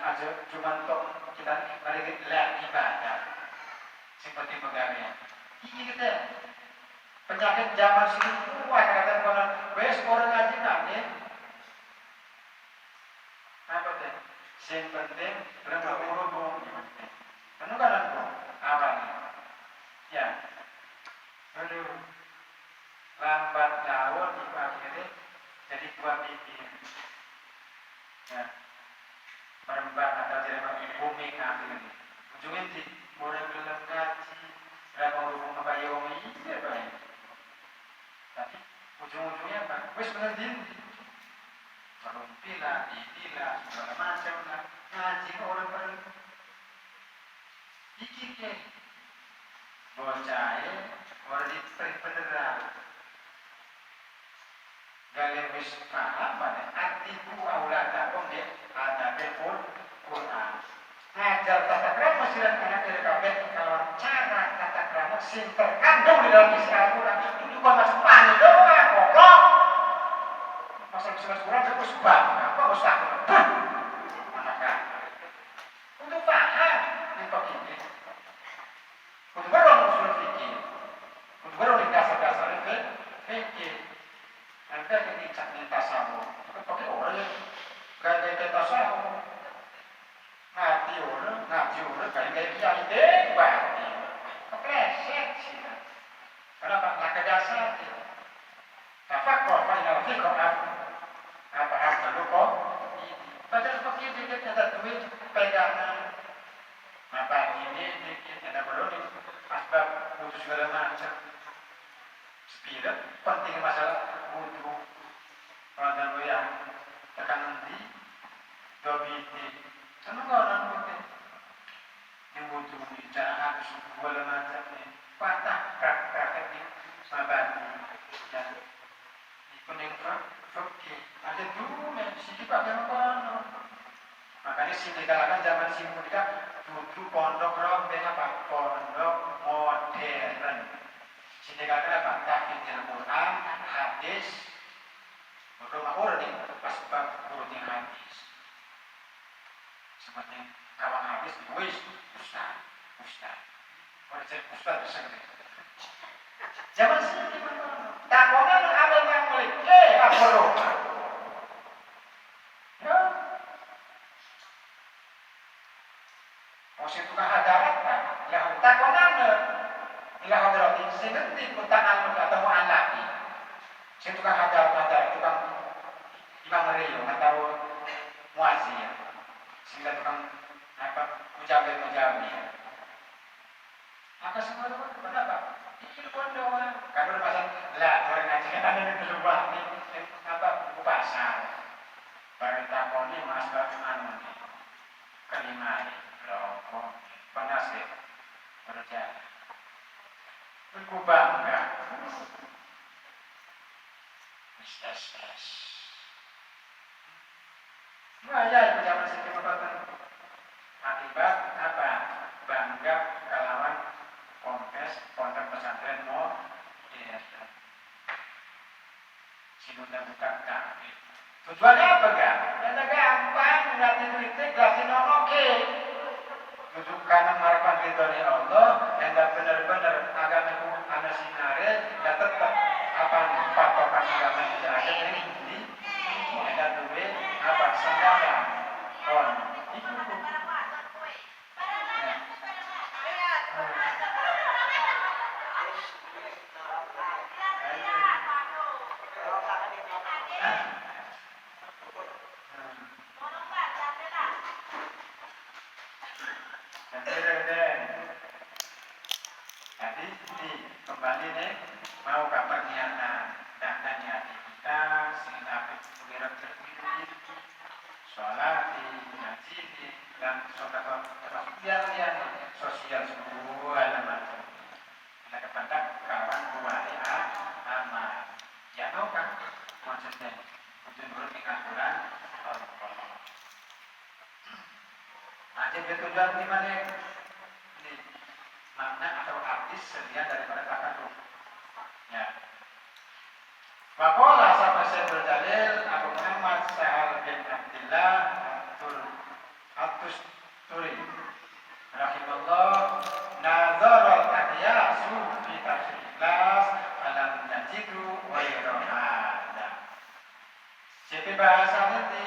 aja cuma untuk kita mari lihat ibadah seperti pegawai ini kita penyakit zaman sini kuat kata konon wes orang ngaji nanti apa teh yang penting berapa hubung karena kan awalnya ya aduh lambat laun itu akhirnya jadi dua bibir ya merembah atau jadi bumi akhirnya ujungnya di mulai belum kaji berapa hubung kebayomi itu apa ya tapi ujung-ujungnya apa wes bener dindi merumpilah, idilah, segala macam lah ngaji ke orang baru iki ke bocah orang diperi beneran gale wis paham pada arti aula takon dia ada bepul Quran ngajar tata krama silat anak dari kabeh kalau cara tata krama sing terkandung di dalam isi Al-Quran itu bukan masuk panik doang goblok masa bisa Quran itu sebab apa usah anak untuk paham itu ini untuk baru usul fikih untuk baru di dasar-dasar fikih nanti ini cakni tasawuf itu pakai orang yang gaya tasawuf ngaji orang gaya kiai deh berarti kepleset sih kenapa nggak ke dasar tafakur pada fikih apa dulu kok baca seperti itu kita ada duit pegangan apa ini dikit ada belum sebab wudhu segala macam. Sepira penting masalah wudhu. Kalau yang tekan nanti, dobiti, sama orang penting. Yang wudhu ni cara habis segala macam ni, patah praktek ni, mabati dan kuning fakir. Ada dulu sini pakai apa? Makanya sini dikatakan zaman sini mereka wudhu pondok rombeng apa? Pondok modern. Sini dikatakan apa? Tahfidz Al-Quran, hadis, rumah urni, pas urni hadis. Seperti kawan hadis, wis, ustaz. Wajib ustaz bisa. Zaman sini gimana? Takonan ada yang mulai, apa roba? Ya. Masih tukang hadarat kan? Lah takonan ilah hadrati seperti kutaan atau mu'allaqi. Saya tukang hadarat, tukang imam Rio atau muazzin. Sehingga tukang apa? Mujawir. Maka semua itu kenapa? Ini pondok. Kalau pasal lah orang ngaji kan ada di rumah ni apa buku pasar. Baru takoni mas anu ni. Kelima ni rokok penasih kerja. Aku bangga. Stres. Bahaya itu zaman sini membatan. Akibat apa? Bangga kalawan pondok pesantren Sinunda bukan kafir. Tujuannya apa gak? Ya gampang, ngerti kritik, ngerti oke. Duduk kanan harapan ridhonya Allah, yang gak benar-benar agama itu ada sinare, ya tetap apa nih patokan agama itu ada ini, ada duit apa sandara, itu. Jadi kembali nih mau ke pernyataan dan hati kita sehingga kita terpilih sholat ngaji dan sodakoh termasuk yang sosial semua macam kita kepada kawan buahnya amal ya tahu kan maksudnya untuk menurut aturan Allah. Aja tujuan di mana? Makna atau arti sedia daripada takadum. Ya. Waqala sama Syekh Jalil Abu Muhammad Sahal bin Abdullah At-Tusturi rahimahullah nazara al-ahyasu fi tafsir ikhlas alam najidu wa irada. Jadi bahasanya di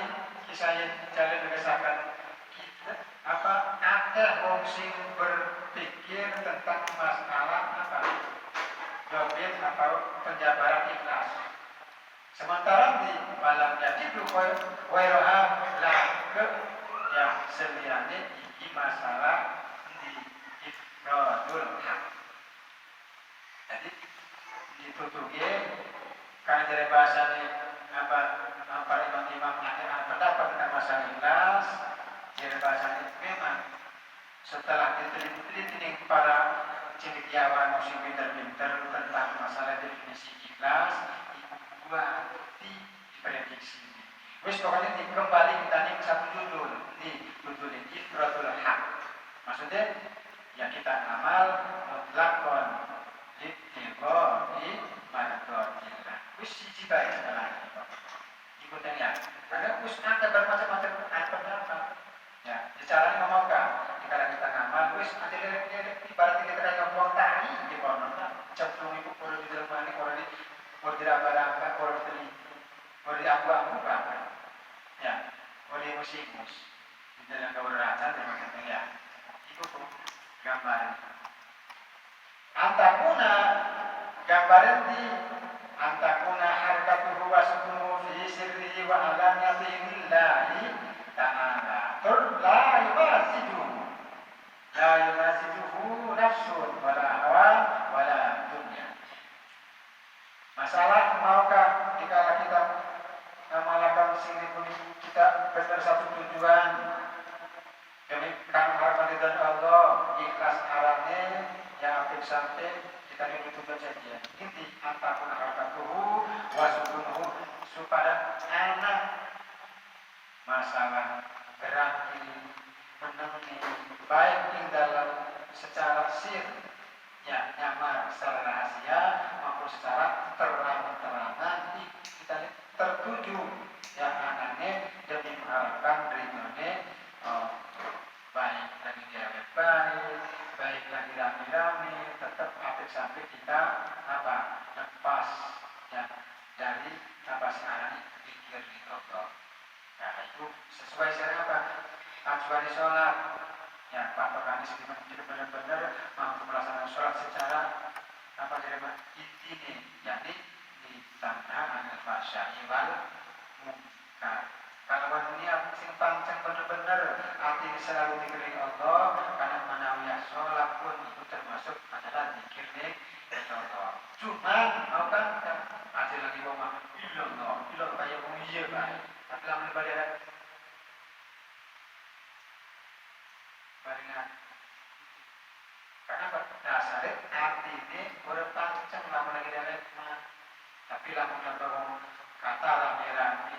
kisah Jalil mengesahkan apa akeh wong sing berpikir tentang masalah apa dobit atau penjabaran ikhlas. Sementara di malam jadi wairoha lah ke yang seliane ini masalah di ifradul hak. Jadi ditutupi karena dari bahasa ini apa imam pendapat tentang masalah ikhlas. Jadi bahasanya memang setelah diteliti para cendekiawan musim pinter-pinter tentang masalah definisi ikhlas, buat diprediksi. Wes pokoknya kembali kita nih ke satu judul, di judul ini ifradul hak. Maksudnya yang kita amal mutlakon ditiboi mardhotillah. Wes siji bae setelah itu. Ikutin ya. Karena wes ada bermacam-macam pendapat. Ya, caranya ngomong kan, kalau kita ngamal, wis nanti ibarat kita kayak buang tahi di kono, cemplung itu kalau di dalam mana, kalau di apa, kalau di abu-abu kan, ya, kalau di musikus, di dalam kamar raja dan macam ya, itu tuh gambar. Antakuna gambaran di antakuna harkatuhu wa sukmuhu fi sirri wa alaniyati lillahi ta'ala. La yumaziduhu nafsun wala hawa ridho Allah, ikhlas arane, ya apik sampai kita ini butuh kejadian. Inti antakun harakatuhu wasukunuhu supaya anak masalah gerak ini menemani baik di dalam secara sir ya nyamar secara rahasia maupun secara terang-terangan kita tertuju ya anaknya demi mengharapkan ridhonya baik lagi dia baik lagi rame-rame tetap apik sampai kita lepas ya dari sekarang pikir di Allah. Nah itu sesuai syariat acuan sholat ya patokan itu benar-benar mampu melaksanakan sholat secara ini yakni ditanah anil fahsya'i wal munkar. Kalau niat sing pancen benar-benar hati selalu dikering Allah karena manawiyah sholat pun itu termasuk adalah zikir nih Allah. Cuman mau kan ada lagi wong ilah kayak wong iya baik tapi lamun ibadah baringan karena dasarnya hati ini berpancang lamun lagi ada hikmah tapi lamun ngomong kata rame-rame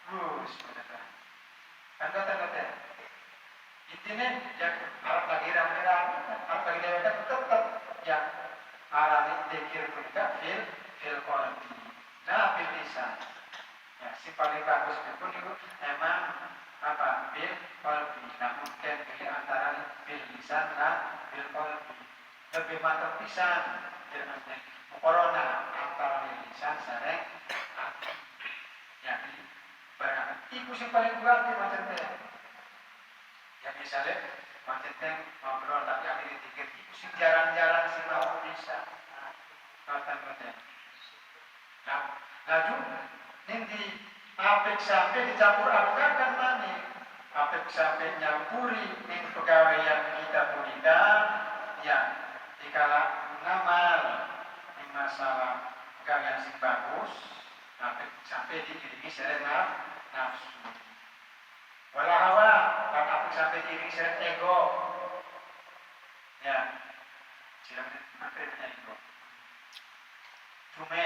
bener kan kata intinya yang harap lagi rame-rame harap lagi ada tetap yang arahnya dikir juga fil qalbi nah fil lisan ya si paling bagus itu emang fil qalbi nah mungkin pilih antara fil lisan dan fil qalbi lebih mantap pisan dengan corona antara fil lisan sareng hati jadi barang ibu si paling kuat macamnya ya misalnya macetnya ngobrol tapi akhirnya dikit ibu si jarang-jarang si mau bisa kata-kata nah laju nanti apik sampai dicampur adukan mana apik sampai nyampuri ning pegawaian kita punita ya dikala ngamal ning masalah pegawaian sing bagus apik sampai diiringi serena nafsu wala hawa dan apik sampai diiringi serena ego ya silakan materinya ego cuma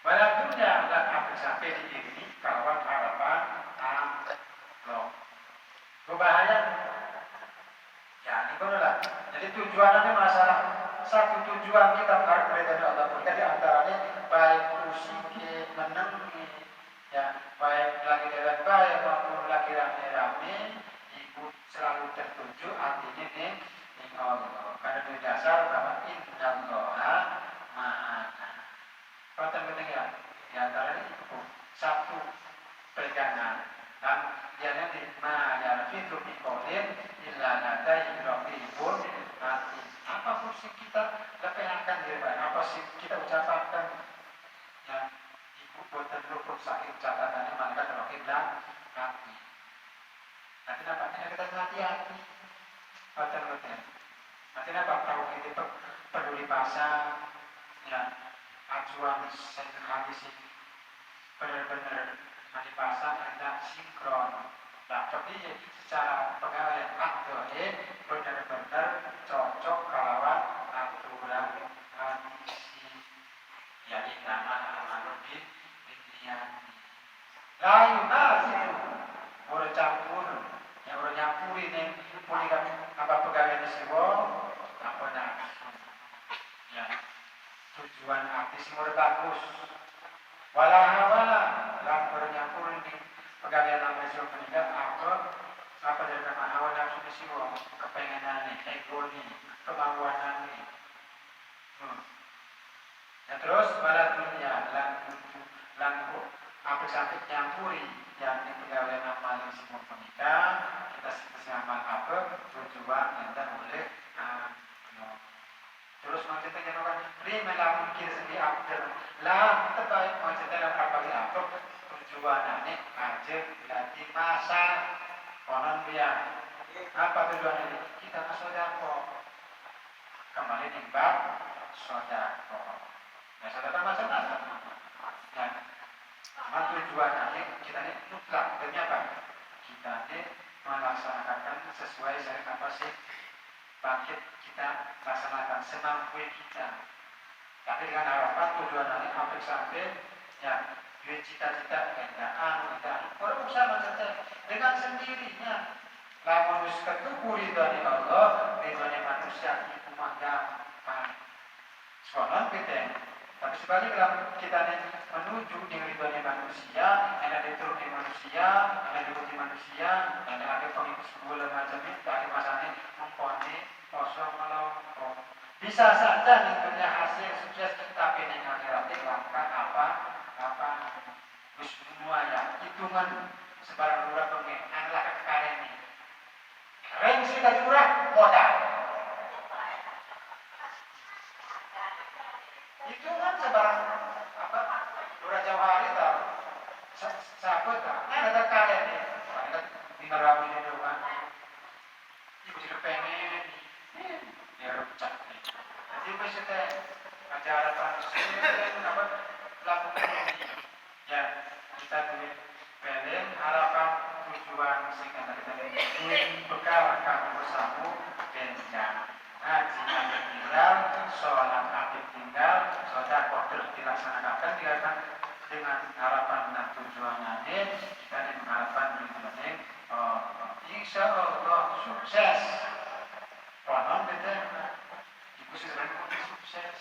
wala dunia dan apik sampai diiringi kawan harapan Allah berbahaya ya ini benar jadi tujuannya masalah satu tujuan kita harus dari Allah pun jadi antaranya baik usik menengi ya baik lagi dengan baik maupun lagi rame-rame ikut selalu tertuju artinya nih Allah karena dari dasar bahwa innallaha ma'ana kata penting ya di antaranya itu satu pegangan dan dia nanti ma'yarfidu biqaulin illa ladaihi raqibun atid apapun sih kita lepehakan diri apa sih kita ucapkan ya ibu buatan luput sakit catatannya malaikat raqib dan atid nanti nampaknya kita hati-hati betul-betul nanti nampak tahu kita perlu dipasang ya acuan hadis ini benar-benar dipasang ada sinkron nah tapi secara pegawai aktor benar-benar cocok kalawan aturan hadis ya nama amaludin bintian layu nasidu boleh campur yang boleh nyampur ini boleh apa pegawai di siwo apa nafsu ya tujuan artis boleh bagus wala hawa lan bernyampur di pegawai nama siwo peningkat apa dari nama hawa nafsu di siwo kepengenan ego ni kemauan ni ya terus pada dunia lan apa sampai nyampuri yang di pegawai nama di siwo peningkat kita sesama apa tujuan yang tak boleh terus maksudnya kan rimelah mungkin sendiri abdul lah terbaik maksudnya dalam apalagi apa tujuannya aja ganti masa konon dia apa tujuan ini kita ke sodako kembali timbang sodako nah sodako macam-macam nah tujuannya kita ini mutlak demi apa kita ini melaksanakan sesuai syariat apa sih bangkit kita laksanakan semampu kita. Tapi dengan harapan tujuan nanti hampir sampai ya duit cita-cita kendaan kita baru sama saja dengan sendirinya. Lamun wis ketuku ridhone Allah, ridhone manusia itu mah gampang. Soalnya kita, tapi sebaliknya kita menuju dengan ridhone manusia, ada diturut di manusia, ada diikuti manusia, ada pengikut segala macam itu, ada masanya memponi kosong melampau. Bisa saja tentunya hasil sukses tapi di akhirat langkah apa wis semua ya hitungan sebarang lurah pengen lah kekaren ini. Reng sudah curah modal. Itu kan sebarang apa lurah jauh hari tau. Sahabat tau. Ada kekaren nih. Ada di nerawi itu kan. Ibu tidak pengen. Ya rucak. Jadi maksudnya acara transisi apa lakukan ini. Ya kita duit peleng harapan tujuan sehingga kita duit bekal kamu bersama dan ngaji akhir tinggal sholat akhir tinggal sholat kotor dilaksanakan dengan harapan dan tujuan nanti kita dengan harapan berikutnya insya Allah sukses. Konon kita ibu sudah sukses.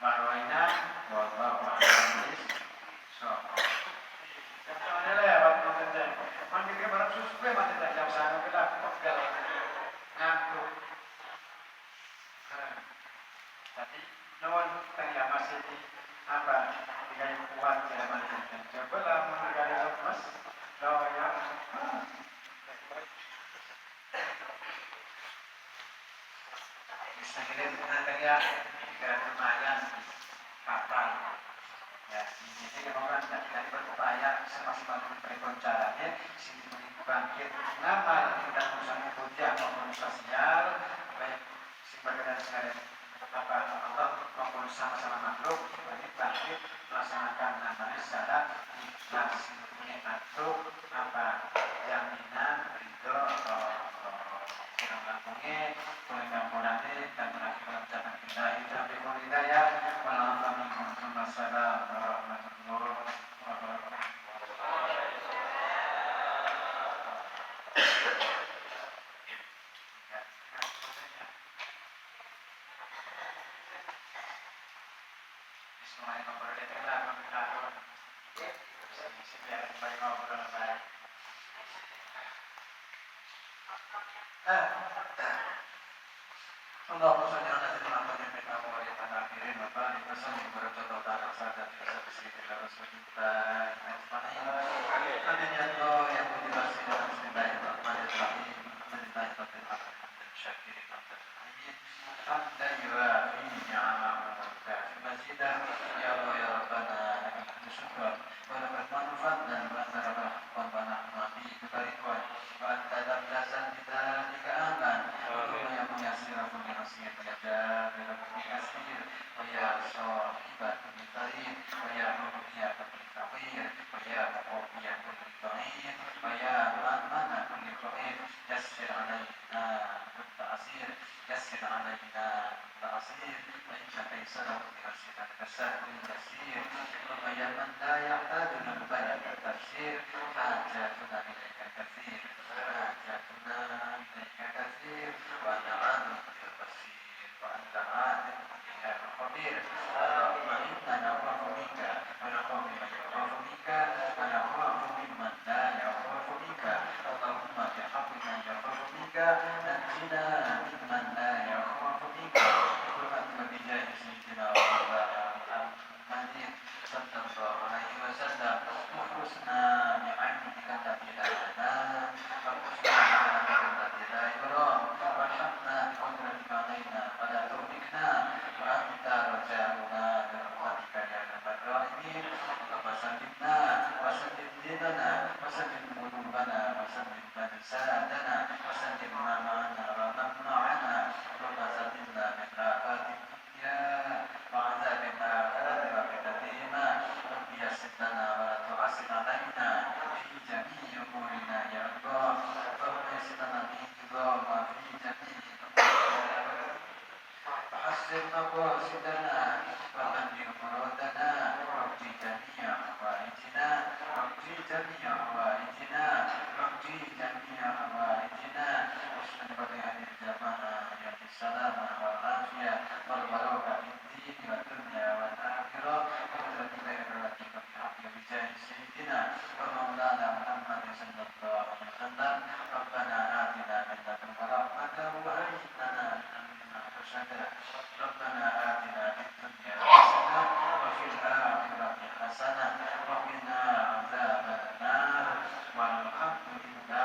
Marwaina wallahu a'lam bishawab. Jangan lewat nanti. Mandi ke barang susu ke mandi tak jam sana kita pegal ngantuk. Tapi non tanya masih di apa dengan kuat ya mandi. Coba lah mengenai lemas. Lawa ya. Bisa kita tanya lumayan kapal ya jadi orang kita berupaya semaksimal mungkin caranya sini bangkit ngamal kita usaha kerja maupun sosial baik sebagai sekalian apa Allah maupun sama-sama makhluk bangkit melaksanakan amalnya secara ikhlas atau apa jaminan ridho yang lakunya pengampunannya dan mengakibatkan ucapan kita hidayah wassalamualaikum warahmatullahi wabarakatuh. Allahumma shalli ala sayyidina Muhammadin wa ala alihi wa sahbihi wa sallam wa baraka ala sayyidina Rasulillah. Amin ya Allah ya motivasi dan bismillahirrahmanirrahim. Alhamdulillahi rabbil alamin syakirin alhamdulillah. Hamdan yuafi ni'amahu wa kafi mazidah. Ya Allah ya Rabbana lakal syukur wa lakal manfaatan wa antarabah wa nahnu bi barikan wa anta lam tazal bidzalika ahlan. Ya muyassir kulli nasirin ya rabbi kasir wa ya sahibat al-tarim wa ya mughniya al-faqir wa ya mu'tiya al-dha'if wa ya mana kulli khair yassir alaina at-ta'sir yassir alaina at-ta'sir wa inna kaysara al-kasir kasahul yasir wa ya man la yahtaju lil bayan at-tafsir hajatuna ilaika kathir hajatuna ilaika kathir wa na'anu bil-basir wa anta alim ya khabir Allahumma inna na'udzu bika wa na'udzu bika wa na'udzu mimman la ya'udzu bika Allahumma bihaqqina ya'udzu bika najina mimman la ya'udzu bika wa bijahi sayyidina Muhammadin sallallahu alaihi wasallam husna bi'ainika tabilana wa husna bi'ainika tabilana warhamna biqudratika alaina wa la tuhlikna wa anta raja'una birahmatika ya rabbal alamin wa sallimna wa sallim dinana wa sallim qulubana wa sallim ajsadana wa sallim ma ma'ana wa mamna'ana wa sallimna min ra'atik ya wa azabina wa fitnatina wa yassir lana wa la tu'assir alaina fi jami'i مقاصدنا وبلغ مرادنا واقض جميع حوائجنا واقض جميع حوائجنا واقض جميع حوائجنا واشهد بهذه الجماعة يا بالسلامة والعافية والبركة في الدين والدنيا والآخرة وقدرة بإرادتك بحق بجاه سيدنا ومولانا محمد صلى الله عليه وسلم ربنا آتنا من لدنك رحمة وهيئ لنا من أمرنا رشدا ربنا آتنا في الدنيا حسنة وفي الآخرة حسنة وقنا عذاب النار والحمد لله